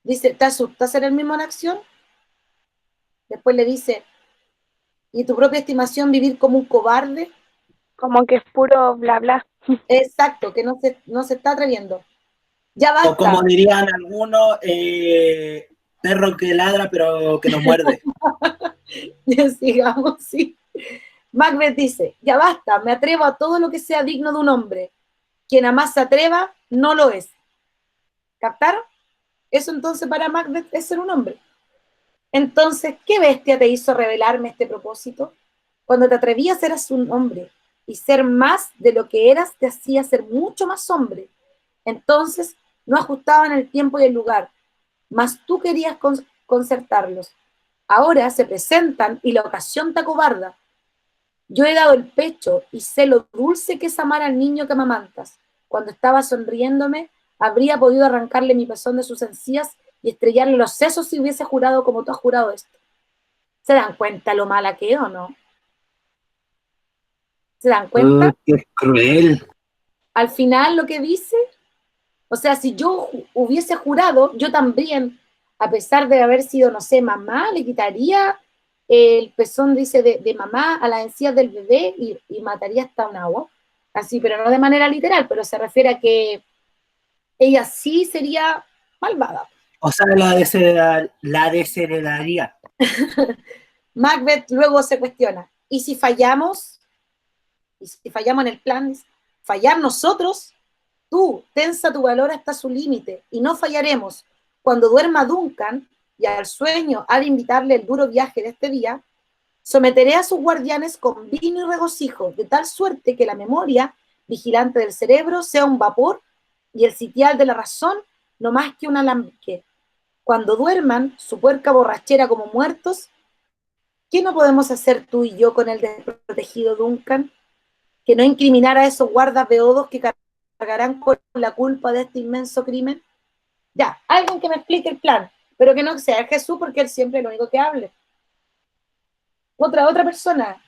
dice, ¿te asusta ser el mismo en acción? Después le dice, ¿y tu propia estimación vivir como un cobarde? Como que es puro bla bla. Exacto, que no se está atreviendo. Ya basta. O como dirían algunos, perro que ladra pero que no muerde. Ya sigamos, sí. Macbeth dice, ya basta, me atrevo a todo lo que sea digno de un hombre. Quien a más se atreva, no lo es. ¿Captaron? Eso entonces para Macbeth es ser un hombre. Entonces, ¿qué bestia te hizo revelarme este propósito? Cuando te atrevías eras un hombre, y ser más de lo que eras te hacía ser mucho más hombre. Entonces, no ajustaban el tiempo y el lugar, mas tú querías concertarlos. Ahora se presentan y la ocasión te acobarda. Yo he dado el pecho y sé lo dulce que es amar al niño que amamantas. Cuando estaba sonriéndome, habría podido arrancarle mi pezón de sus encías y estrellarle los sesos si hubiese jurado como tú has jurado esto. ¿Se dan cuenta lo mala que es o no? ¿Se dan cuenta? ¡Qué cruel! Al final lo que dice, o sea, si yo hubiese jurado, yo también, a pesar de haber sido, no sé, mamá, le quitaría el pezón, dice, de mamá a las encías del bebé y mataría hasta un agua. Así, pero no de manera literal, pero se refiere a que ella sí sería malvada. O sea, la desheredaría. Macbeth luego se cuestiona, ¿y si fallamos? ¿Y si fallamos en el plan? ¿Fallar nosotros? Tú, tensa tu valor hasta su límite, y no fallaremos. Cuando duerma Duncan, y al sueño ha de invitarle el duro viaje de este día, someteré a sus guardianes con vino y regocijo, de tal suerte que la memoria vigilante del cerebro sea un vapor, y el sitial de la razón no más que un alambique. Cuando duerman su puerca borrachera como muertos, ¿qué no podemos hacer tú y yo con el desprotegido Duncan? Que no incriminar a esos guardas beodos que cargarán con la culpa de este inmenso crimen. Ya, alguien que me explique el plan, pero que no sea Jesús, porque él siempre es lo único que hable. Otra persona,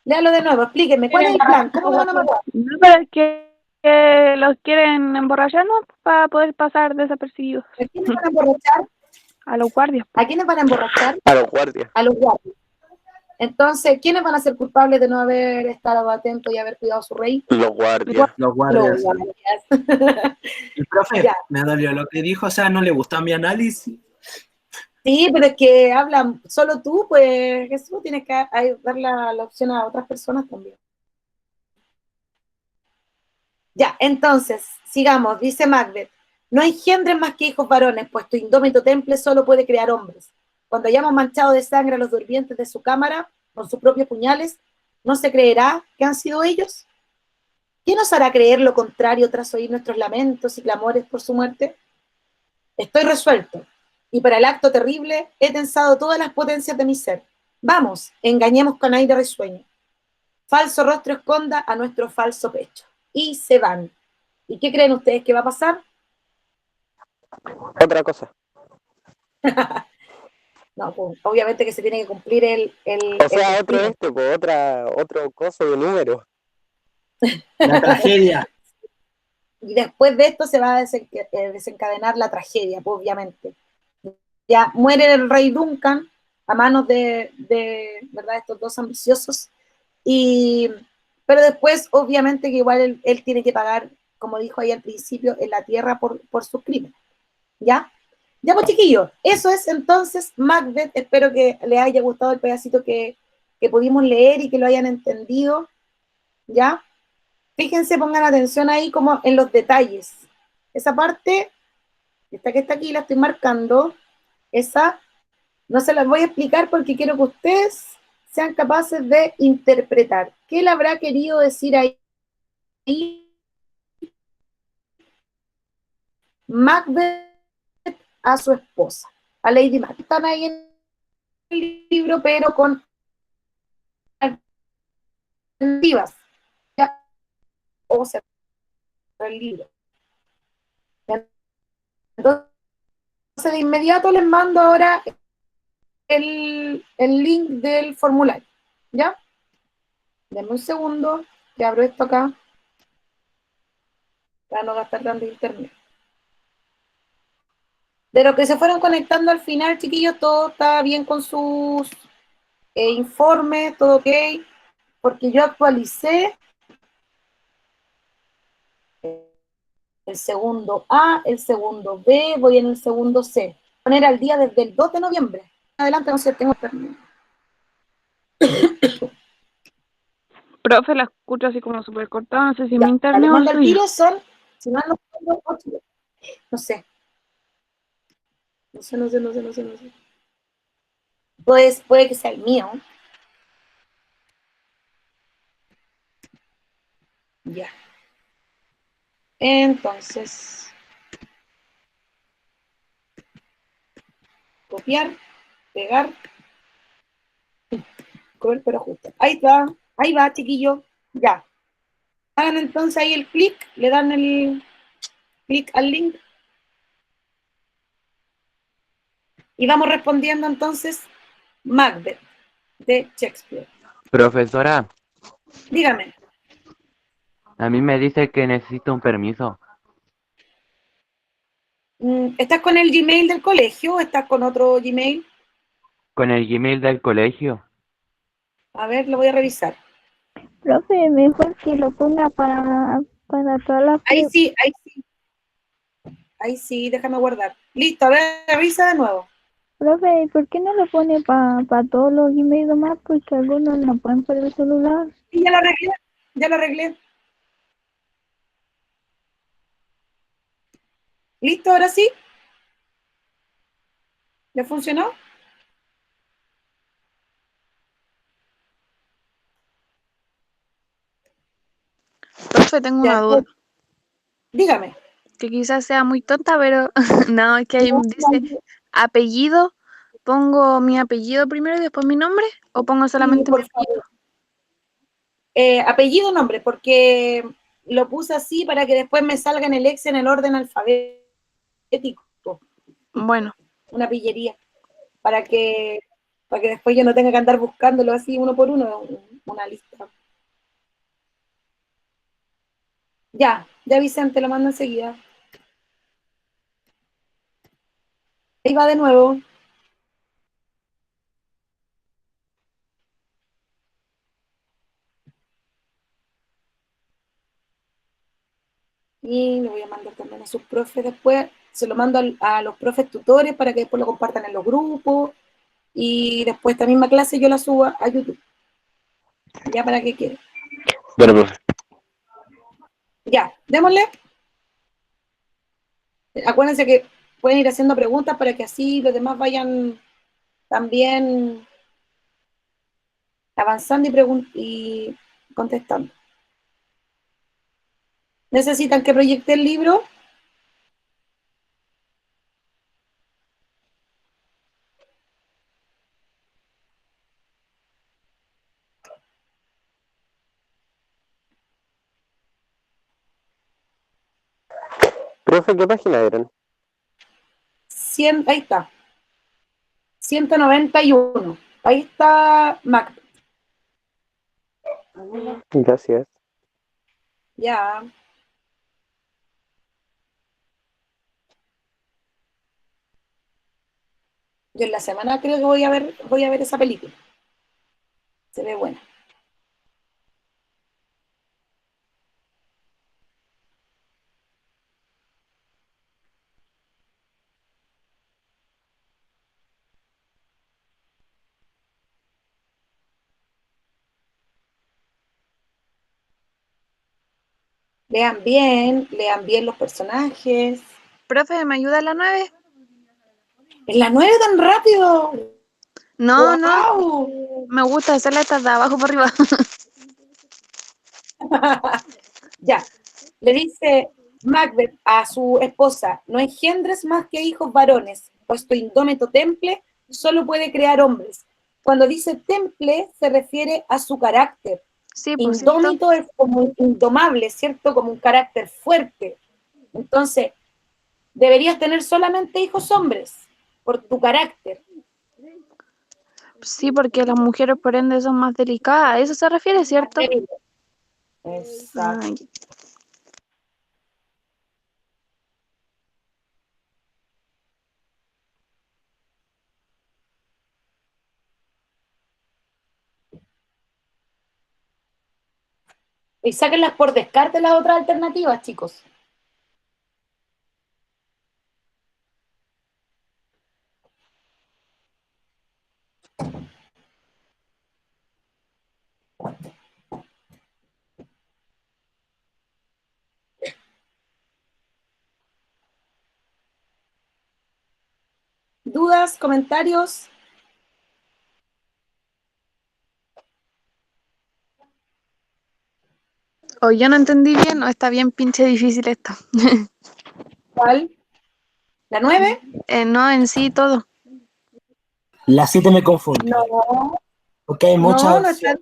léalo de nuevo, explíquenme, ¿cuál es el plan? ¿Cómo lo van a matar? No, pero es que los quieren emborrachar, ¿no? Para poder pasar desapercibidos. ¿A quiénes van a emborrachar? A los guardias. ¿A quiénes van a emborrachar? A los guardias. A los guardias. Entonces, ¿quiénes van a ser culpables de no haber estado atentos y haber cuidado a su rey? Los guardias. Los guardias. Los guardias. Y profe, Ya. me dolió lo que dijo, o sea, no le gusta mi análisis. Sí, pero es que hablan solo tú, pues Jesús, tienes que dar la opción a otras personas también. Ya, entonces, sigamos, dice Macbeth, no engendren más que hijos varones, pues tu indómito temple solo puede crear hombres. Cuando hayamos manchado de sangre a los durmientes de su cámara con sus propios puñales, ¿no se creerá que han sido ellos? ¿Qué nos hará creer lo contrario tras oír nuestros lamentos y clamores por su muerte? Estoy resuelto, y para el acto terrible he tensado todas las potencias de mi ser. Vamos, engañemos con aire risueño. Falso rostro esconda a nuestro falso pecho. Y se van. ¿Y qué creen ustedes que va a pasar? Otra cosa. No, pues, obviamente que se tiene que cumplir O sea, otro coso de número. La tragedia. Y después de esto se va a desencadenar la tragedia, pues, obviamente. Ya muere el rey Duncan a manos de ¿verdad? Estos dos ambiciosos. Pero después, obviamente, que igual él tiene que pagar, como dijo ahí al principio, en la tierra por sus crímenes. ¿Ya? Ya, pues, chiquillos, eso es entonces Macbeth. Espero que les haya gustado el pedacito que pudimos leer y que lo hayan entendido. ¿Ya? Fíjense, pongan atención ahí como en los detalles. Esa parte, esta que está aquí, la estoy marcando. Esa no se las voy a explicar porque quiero que ustedes sean capaces de interpretar. ¿Qué le habrá querido decir ahí Macbeth a su esposa, a Lady Macbeth? Están ahí en el libro, pero con alternativas. O sea, el libro. Entonces, de inmediato les mando ahora el link del formulario. ¿Ya? Denme un segundo, que abro esto acá, para no gastar tanto internet. De lo que se fueron conectando al final, chiquillos, todo está bien con sus informes, todo ok, porque yo actualicé el segundo A, el segundo B, voy en el segundo C. Poner al día desde el 2 de noviembre. Adelante, no sé, tengo internet. Profe, la escucho así como súper cortada, no sé si Ya, mi internet o el al suyo. tiro son, si no, no sé. No sé. Pues puede que sea el mío. Ya. Entonces, copiar, pegar, coger pero justo. Ahí va, chiquillo. Ya. Hagan entonces ahí el clic, le dan el clic al link. Y vamos respondiendo entonces Macbeth, de Shakespeare. Profesora, Dígame. a mí me dice que necesito un permiso. ¿Estás con el Gmail del colegio o estás con otro Gmail? Con el Gmail del colegio. A ver, lo voy a revisar. Profe, mejor que lo ponga para todas las... Ahí sí. Ahí sí, déjame guardar. Listo, a ver, revisa de nuevo. Profe, ¿y por qué no lo pone para todos los emails más? Porque algunos no pueden por el celular. Sí, ya lo arreglé, ya lo arreglé. ¿Listo? Ahora sí. ¿Ya funcionó? Profe, tengo una duda. Dígame. Que quizás sea muy tonta, pero no, es que ahí dice apellido. ¿Pongo mi apellido primero y después mi nombre? ¿O pongo solamente mi por apellido? Apellido, nombre, porque lo puse así para que después me salga en el Excel en el orden alfabético. Bueno. Una pillería. Para que después yo no tenga que andar buscándolo así uno por uno, una lista. Ya Vicente, lo mando enseguida. Ahí va de nuevo. Y le voy a mandar también a sus profes después. Se lo mando a los profes tutores para que después lo compartan en los grupos. Y después esta misma clase yo la subo a YouTube. Ya para que quede. Bueno, profe. Ya, démosle. Acuérdense que pueden ir haciendo preguntas para que así los demás vayan también avanzando y contestando. ¿Necesitan que proyecte el libro? Profe, ¿qué página eran? 100, ahí está. 191. Ahí está Mac. Gracias. Ya. Yo en la semana creo que voy a ver esa película. Se ve buena. Lean bien los personajes. Profe, ¿me ayuda a la 9? ¿En la 9 tan rápido? No, ¡Wow! no. Me gusta hacerla hasta de abajo para arriba. Ya. Le dice Macbeth a su esposa: no engendres más que hijos varones, pues tu indómito temple solo puede crear hombres. Cuando dice temple, se refiere a su carácter. Sí, pues Indómito es como indomable, ¿cierto? Como un carácter fuerte. Entonces, deberías tener solamente hijos hombres, por tu carácter. Sí, porque las mujeres por ende son más delicadas. ¿A eso se refiere, cierto? Exacto. Ay. Y sáquenlas por descarte las otras alternativas, chicos. ¿Dudas, comentarios? O yo no entendí bien, o está bien pinche difícil esto. ¿Cuál? ¿La 9? No, en sí todo. La 7 me confunde. No. Porque hay No está.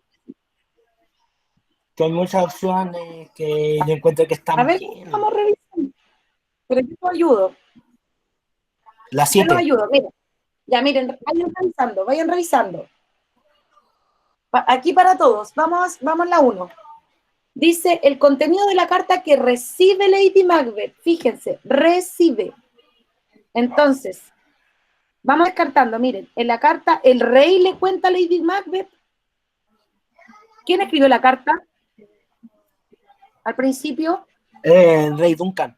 Que hay muchas opciones que yo encuentro que están A ver, bien. vamos revisando. Pero yo los ayudo. La Yo los 7. ayudo, miren. Ya, miren, vayan revisando. Aquí para todos. Vamos la 1. Dice el contenido de la carta que recibe Lady Macbeth. Fíjense, recibe. Entonces, vamos descartando. Miren, en la carta el rey le cuenta a Lady Macbeth. ¿Quién escribió la carta? Al principio. El rey Duncan.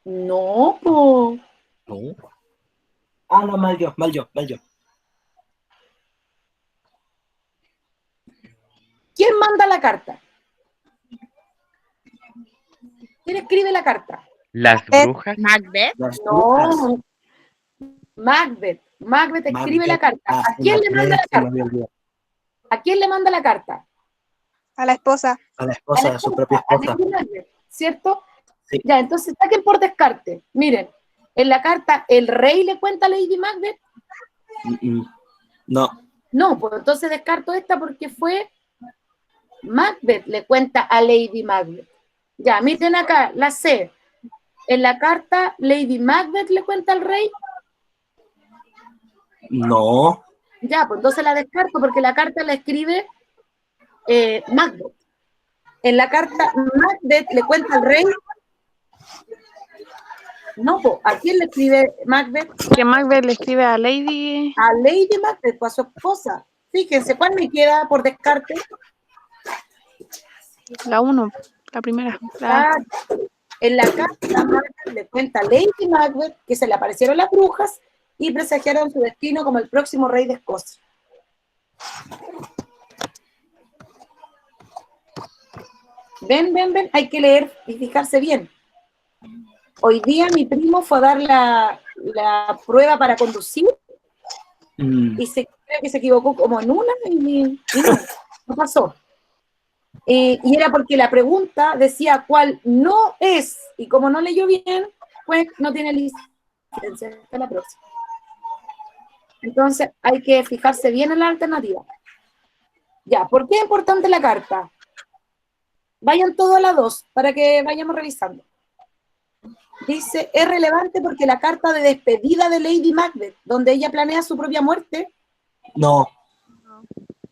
No, po. No. Ah, no, mal yo. ¿Quién manda la carta? ¿Quién escribe la carta? ¿Las brujas? Macbeth. Las brujas. No. Macbeth. Macbeth escribe la carta. ¿A quién le manda la carta? ¿A quién le manda la carta? A la esposa. A la esposa, a su propia a esposa. Lady Macbeth, ¿cierto? Sí. Ya, entonces saquen por descarte. Miren, en la carta, ¿el rey le cuenta a Lady Macbeth? No. No, pues entonces descarto esta porque fue Macbeth le cuenta a Lady Macbeth. Ya, miren acá, la C. En la carta, Lady Macbeth le cuenta al rey. No. Ya, pues entonces la descarto porque la carta la escribe Macbeth. En la carta, Macbeth le cuenta al rey. No, pues, ¿a quién le escribe Macbeth? Que Macbeth le escribe a Lady. A Lady Macbeth, pues a su esposa. Fíjense, ¿cuál me queda por descarte? La 1, la primera. En la carta, Macbeth le cuenta a Lady Macbeth que se le aparecieron las brujas y presagiaron su destino como el próximo rey de Escocia. Ven, hay que leer y fijarse bien. Hoy día mi primo fue a dar la prueba para conducir y creo que se equivocó como en una y no pasó. Y era porque la pregunta decía cuál no es, y como no leyó bien, pues no tiene licencia. Hasta la próxima. Entonces hay que fijarse bien en la alternativa. Ya, ¿por qué es importante la carta? Vayan todos a la 2 para que vayamos revisando. Dice, es relevante porque la carta de despedida de Lady Macbeth, donde ella planea su propia muerte. No.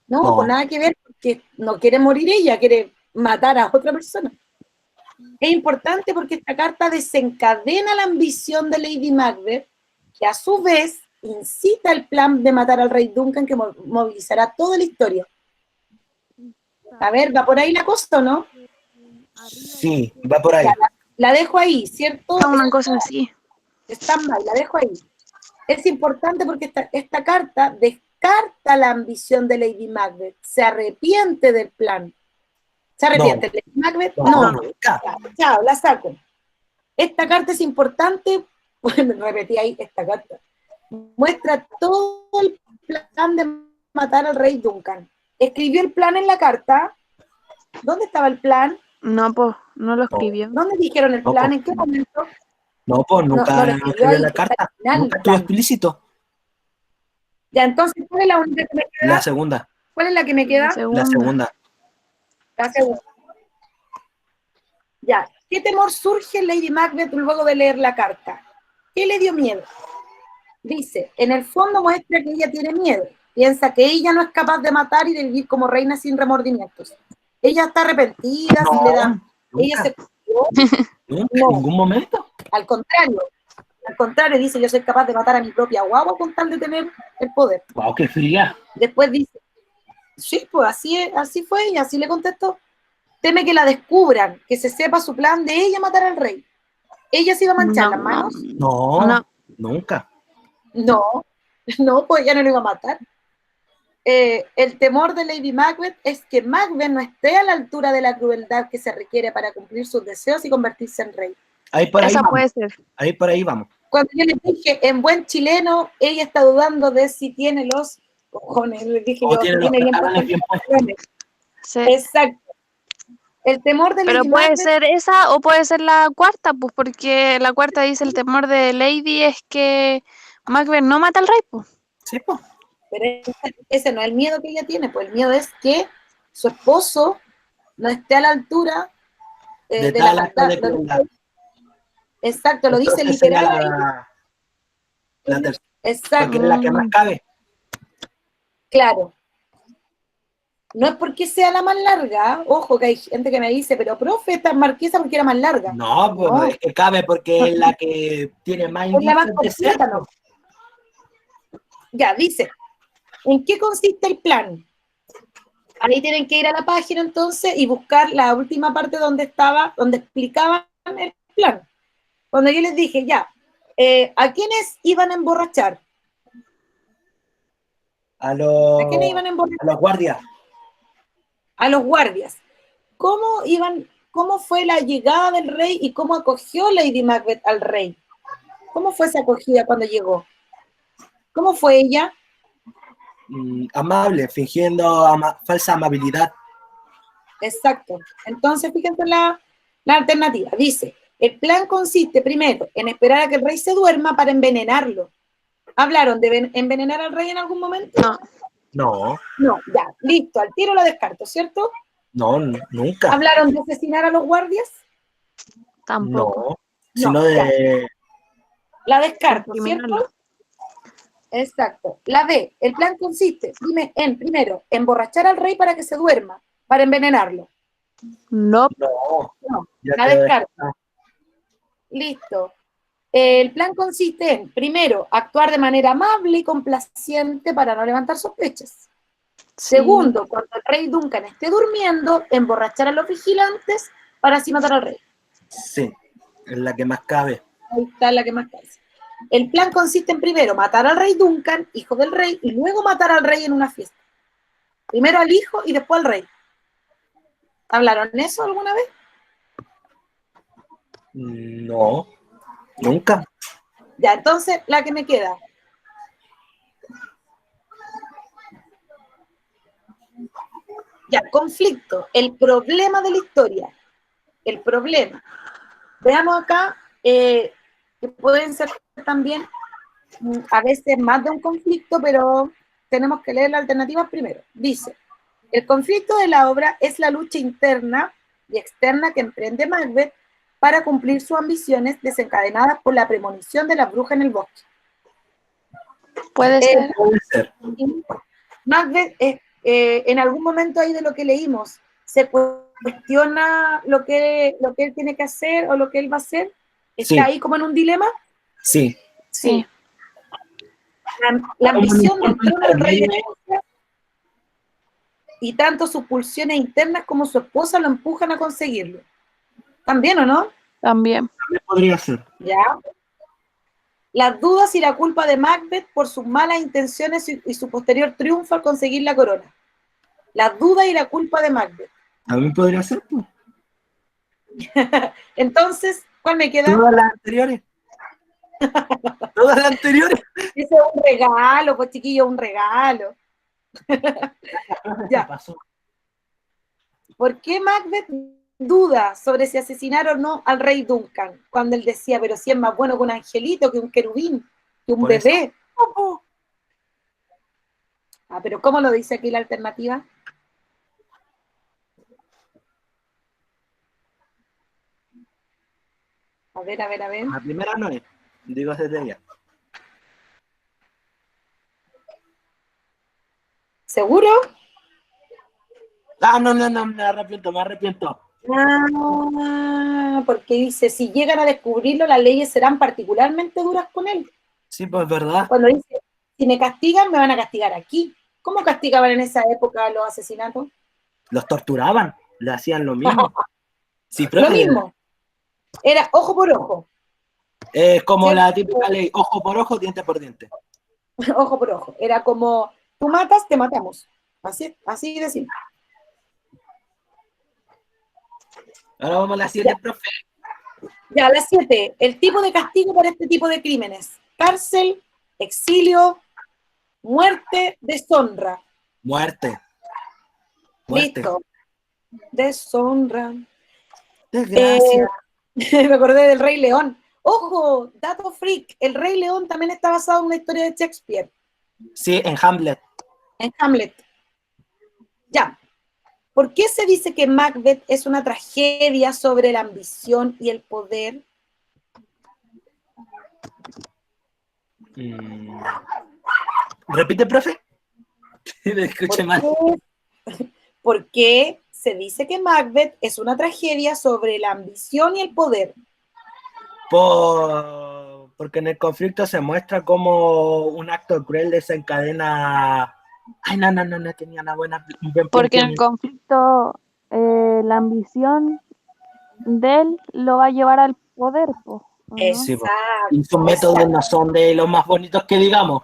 No, pues nada que ver, porque no quiere morir ella, quiere matar a otra persona. Es importante porque esta carta desencadena la ambición de Lady Macbeth, que a su vez incita el plan de matar al rey Duncan, que movilizará toda la historia. A ver, ¿va por ahí la cosa o no? Sí, va por ahí. Ya, la dejo ahí, ¿cierto? Una cosa así. Stand-by, la dejo ahí. Es importante porque esta carta descarta la ambición de Lady Macbeth, se arrepiente del plan. ¿Se arrepiente Lady Macbeth? No. Chao, la saco. Esta carta es importante, pues me repetí ahí, esta carta. Muestra todo el plan de matar al rey Duncan. Escribió el plan en la carta. ¿Dónde estaba el plan? No, pues, no lo escribió. ¿Dónde dijeron el plan? ¿En qué momento? No, pues nunca lo escribió en la carta. Nunca estuvo explícito. Ya, entonces, ¿cuál es la única que me queda? La segunda. ¿Cuál es la que me queda? La segunda. La segunda. Ya, ¿qué temor surge en Lady Macbeth luego de leer la carta? ¿Qué le dio miedo? Dice, en el fondo muestra que ella tiene miedo. Piensa que ella no es capaz de matar y de vivir como reina sin remordimientos. Ella está arrepentida, No, si le da. nunca. Ella se cuidó. Nunca, No. en ningún momento. Al contrario, dice, yo soy capaz de matar a mi propia guagua con tal de tener el poder. Wow, qué fría. Después dice, sí, pues así fue, y así le contestó. Teme que la descubran, que se sepa su plan de ella matar al rey. ¿Ella se iba a manchar las manos? No, nunca. No, pues ella no lo iba a matar. El temor de Lady Macbeth es que Macbeth no esté a la altura de la crueldad que se requiere para cumplir sus deseos y convertirse en rey. Esa puede ser. Ahí por ahí vamos. Cuando yo les dije, en buen chileno, ella está dudando de si tiene los cojones. Le dije yo, tiene los pantalones bien puestos. Sí. Exacto. El temor de Pero Lady puede Macbeth, ser esa o puede ser la cuarta, pues porque la cuarta dice el temor de Lady es que Macbeth no mata al rey, pues. Sí, pues. pero ese no es el miedo que ella tiene, pues el miedo es que su esposo no esté a la altura de la maldad. Exacto, lo dice literal. La tercera. Exacto. Porque es la que más cabe. Claro. No es porque sea la más larga, ojo que hay gente que me dice, pero profe, esta marquesa porque era más larga. No, pues no es que cabe porque es la que tiene más es la más indicios de ser. completa, ¿no? Ya, dice, ¿en qué consiste el plan? Ahí tienen que ir a la página entonces y buscar la última parte donde explicaban el plan. cuando yo les dije, ya, ¿a quiénes iban a emborrachar? A ¿A quiénes los, iban a emborrachar? a los guardias. A los guardias. ¿Cómo fue la llegada del rey y cómo acogió Lady Macbeth al rey? ¿Cómo fue esa acogida cuando llegó? ¿Cómo fue ella? Amable, fingiendo falsa amabilidad. Exacto. Entonces, fíjense la alternativa. Dice, el plan consiste primero en esperar a que el rey se duerma para envenenarlo. ¿Hablaron de envenenar al rey en algún momento? No. No, No, ya, listo, al tiro la descarto, ¿cierto? no, nunca. ¿Hablaron de asesinar a los guardias? Tampoco. No, sino ya. de... La descarto, Criminarlo. ¿cierto? Exacto. La B, el plan consiste en, primero, emborrachar al rey para que se duerma, para envenenarlo. No. No, ya la te- descarto. Listo. El plan consiste en, primero, actuar de manera amable y complaciente para no levantar sospechas. Segundo, cuando el rey Duncan esté durmiendo, emborrachar a los vigilantes para así matar al rey. Sí, es la que más cabe. Ahí está la que más cabe. El plan consiste en, primero, matar al rey Duncan, hijo del rey, y luego matar al rey en una fiesta. Primero al hijo y después al rey. ¿Hablaron eso alguna vez? No, nunca. Ya, entonces, la que me queda. Ya, conflicto, el problema de la historia. El problema. Veamos acá, que pueden ser también a veces más de un conflicto, pero tenemos que leer las alternativas primero. Dice, el conflicto de la obra es la lucha interna y externa que emprende Macbeth para cumplir sus ambiciones desencadenadas por la premonición de la bruja en el bosque. Puede ser. Puede ser. Macbeth, en algún momento ahí de lo que leímos, se cuestiona lo que él tiene que hacer o lo que él va a hacer. ¿Está Sí. ahí como en un dilema? Sí. Sí. La ambición del trono del rey de Escocia y tanto sus pulsiones internas como su esposa lo empujan a conseguirlo. ¿También o no? También. También podría ser. Ya. Las dudas y la culpa de Macbeth por sus malas intenciones y su posterior triunfo al conseguir la corona. Las dudas y la culpa de Macbeth. También podría ser. Pues. Entonces, ¿cuál me queda? Todas las anteriores. Todas las anteriores. Ese es un regalo, pues chiquillo, un regalo. Ya. Pasó. ¿Por qué Macbeth duda sobre si asesinar o no al rey Duncan? Cuando él decía, pero si es más bueno que un angelito, que un querubín, que un Por bebé. Ah, pero ¿cómo lo dice aquí la alternativa? A ver. La primera no es. Digo desde ya. ¿Seguro? Ah, no, me arrepiento. Ah, porque dice, si llegan a descubrirlo, las leyes serán particularmente duras con él. Sí, pues verdad. Cuando dice, si me castigan, me van a castigar aquí. ¿Cómo castigaban en esa época los asesinatos? Los torturaban, le hacían lo mismo. Sí, Lo profe. mismo. Era ojo por ojo. Es como ¿cierto? la típica ley, ojo por ojo, diente por diente. Ojo por ojo. Era como, tú matas, te matamos. Así de simple. Ahora vamos a la 7, profe. Ya, la 7. El tipo de castigo para este tipo de crímenes. Cárcel, exilio, muerte, deshonra. Muerte. Listo. Deshonra. Desgracia. Me acordé del Rey León. Ojo, dato freak. El Rey León también está basado en una historia de Shakespeare. Sí, en Hamlet. En Hamlet. Ya. ¿Por qué se dice que Macbeth es una tragedia sobre la ambición y el poder? ¿Repite, profe? Me escuché mal. ¿Por qué se dice que Macbeth es una tragedia sobre la ambición y el poder? Porque en el conflicto se muestra como un acto cruel desencadena... Ay, no tenía una buena... Porque en el conflicto la ambición de él lo va a llevar al poder, po. Sí, po. Exacto. Y sus métodos no son de los más bonitos que digamos,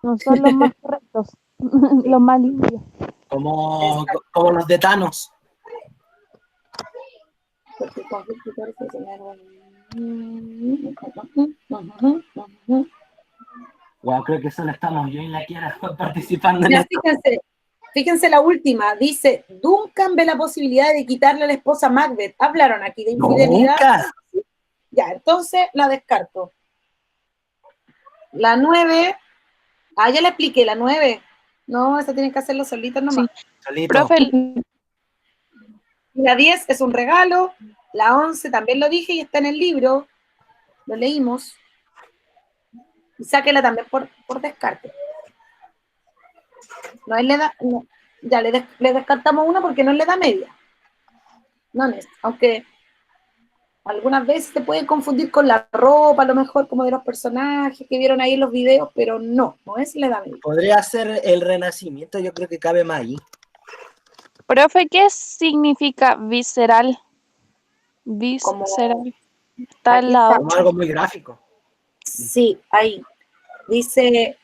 No son los más correctos, los más limpios. como los de Thanos. Porque con escritor se enseñaron. Wow, creo que solo estamos yo y la Kiara participando en Ya, esto. fíjense la última. Dice, Duncan ve la posibilidad de quitarle a la esposa Macbeth. Hablaron aquí de infidelidad. Nunca. Ya, entonces la descarto. La 9. Ah, ya le expliqué, la 9. No, esa tienen que hacerlo solitas nomás. Solito. Profe, La 10 es un regalo. La 11 también lo dije y está en el libro. Lo leímos. Y sáquela también por descarte. No, él le da, no, ya le descartamos una porque no le da media. No, aunque algunas veces se pueden confundir con la ropa, a lo mejor como de los personajes que vieron ahí en los videos, pero no es le da media. Podría ser el Renacimiento, yo creo que cabe más ahí. profe, ¿qué significa visceral? Visceral. Está en la Como algo muy gráfico. Sí, ahí. Dice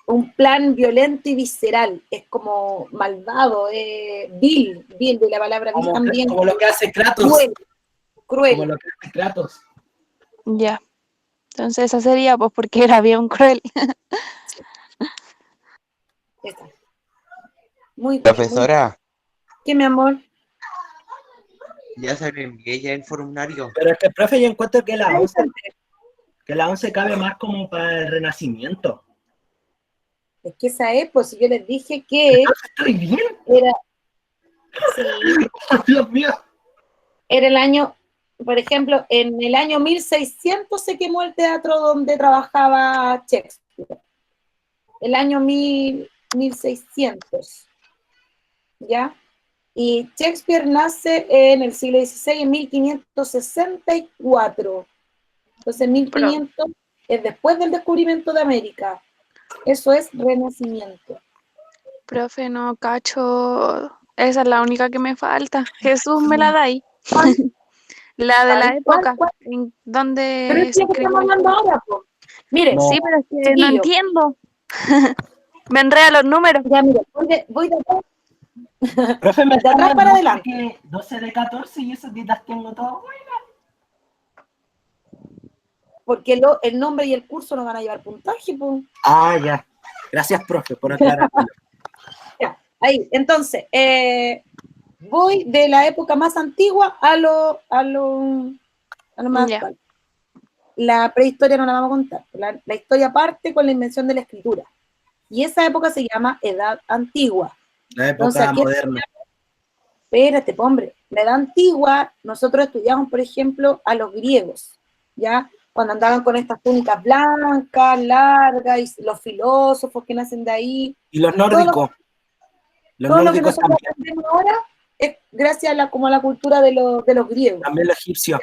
un plan violento y visceral. Es como malvado, vil de la palabra vil también. Como lo que hace Kratos. Cruel. Como lo que hace Kratos. Ya. Entonces esa sería pues porque era bien cruel. Está. Muy bien. Profesora, ¿Qué, mi amor? ya se lo envié ya el formulario. Pero es que, profe, yo encuentro que la 11 cabe más como para el Renacimiento. Es que esa es, pues yo les dije que estoy bien. Era, sí, Dios mío. Era el año, por ejemplo, en el año 1600 se quemó el teatro donde trabajaba Shakespeare. El año 1600. ¿Ya? Y Shakespeare nace en el siglo XVI, en 1564. Entonces, 1500 es después del descubrimiento de América. Eso es Renacimiento. Profe, no cacho. Esa es la única que me falta. Jesús, me la da ahí. La de la época. En donde Pero es lo que estamos hablando ahora, po. Mire, sí, pero es que no chiquillo. entiendo. Me enreda los números. Ya, mira, voy de atrás. Profe, me de atrás para adelante. Que 12 de 14 y esas dietas tengo todo. Porque el nombre y el curso no van a llevar puntaje, pues. Ah, ya. Gracias, profe, por aclararlo. Ya, ahí. Entonces, voy de la época más antigua a lo más actual. La prehistoria no la vamos a contar. La historia parte con la invención de la escritura. Y esa época se llama Edad Antigua. La época moderna. Espérate, hombre. La Edad Antigua, nosotros estudiamos, por ejemplo, a los griegos, ¿ya? Cuando andaban con estas túnicas blancas, largas, y los filósofos que nacen de ahí. Y los nórdicos. Todo lo que nosotros aprendemos ahora es gracias a la cultura de los griegos. También los egipcios.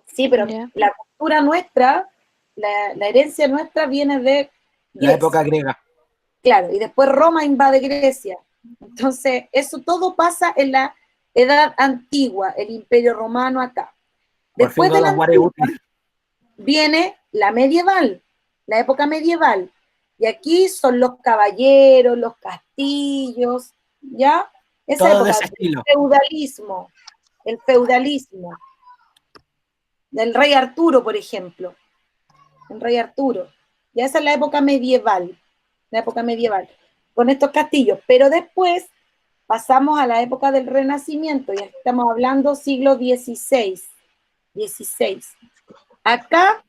Sí, pero la cultura nuestra, la herencia nuestra viene de Grecia. La época griega. Claro, y después Roma invade Grecia. Entonces, eso todo pasa en la Edad Antigua, el Imperio Romano acá. Después de la antigua, viene la medieval, la época medieval. Y aquí son los caballeros, los castillos, ¿ya? Esa todo época, de ese estilo. El feudalismo. Del rey Arturo, por ejemplo. El rey Arturo. Ya esa es la época medieval. La época medieval. Con estos castillos. Pero después pasamos a la época del Renacimiento. Ya estamos hablando siglo XVI. Acá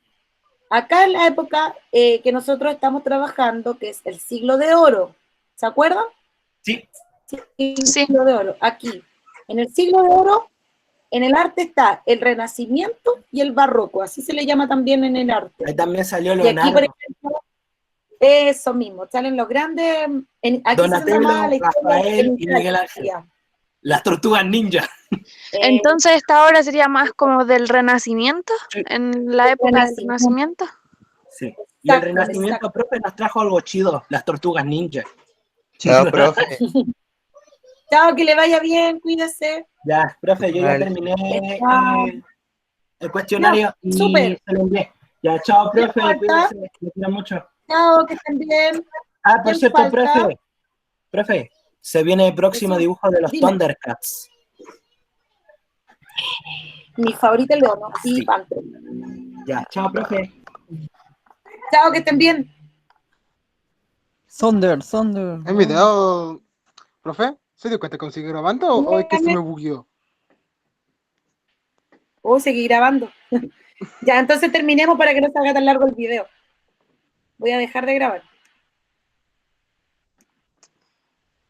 es la época que nosotros estamos trabajando, que es el siglo de oro. ¿Se acuerdan? Sí. Siglo de oro. Aquí. En el siglo de oro, en el arte está el Renacimiento y el Barroco. Así se le llama también en el arte. Ahí también salió Y Leonardo. aquí, por ejemplo, eso mismo. Salen los grandes... Aquí Donatello, se llama la historia Rafael y Miguel Ángel. Las tortugas ninja. Entonces esta hora sería más como del Renacimiento, en la época del Renacimiento. Sí. Y el Renacimiento, profe, nos trajo algo chido, las tortugas ninja. Chao, profe. Chao, que le vaya bien, cuídese. Ya, profe, yo ya Vale. terminé el cuestionario y súper. se lo envié. Ya, chao, profe, falta? cuídense, les quiero mucho. Chao, que estén bien. Ah, por ¿Quién cierto, falta? profe, se viene el próximo Eso, dibujo de los dime. Thundercats. Mi favorita es Leono y Sí. Panther. Ya, chao, profe. Chao, que estén bien. Sonder. En video, profe, ¿se dio cuenta que sigue grabando o es que se me bugueó? Seguí grabando. Ya, entonces terminemos para que no salga tan largo el video. Voy a dejar de grabar.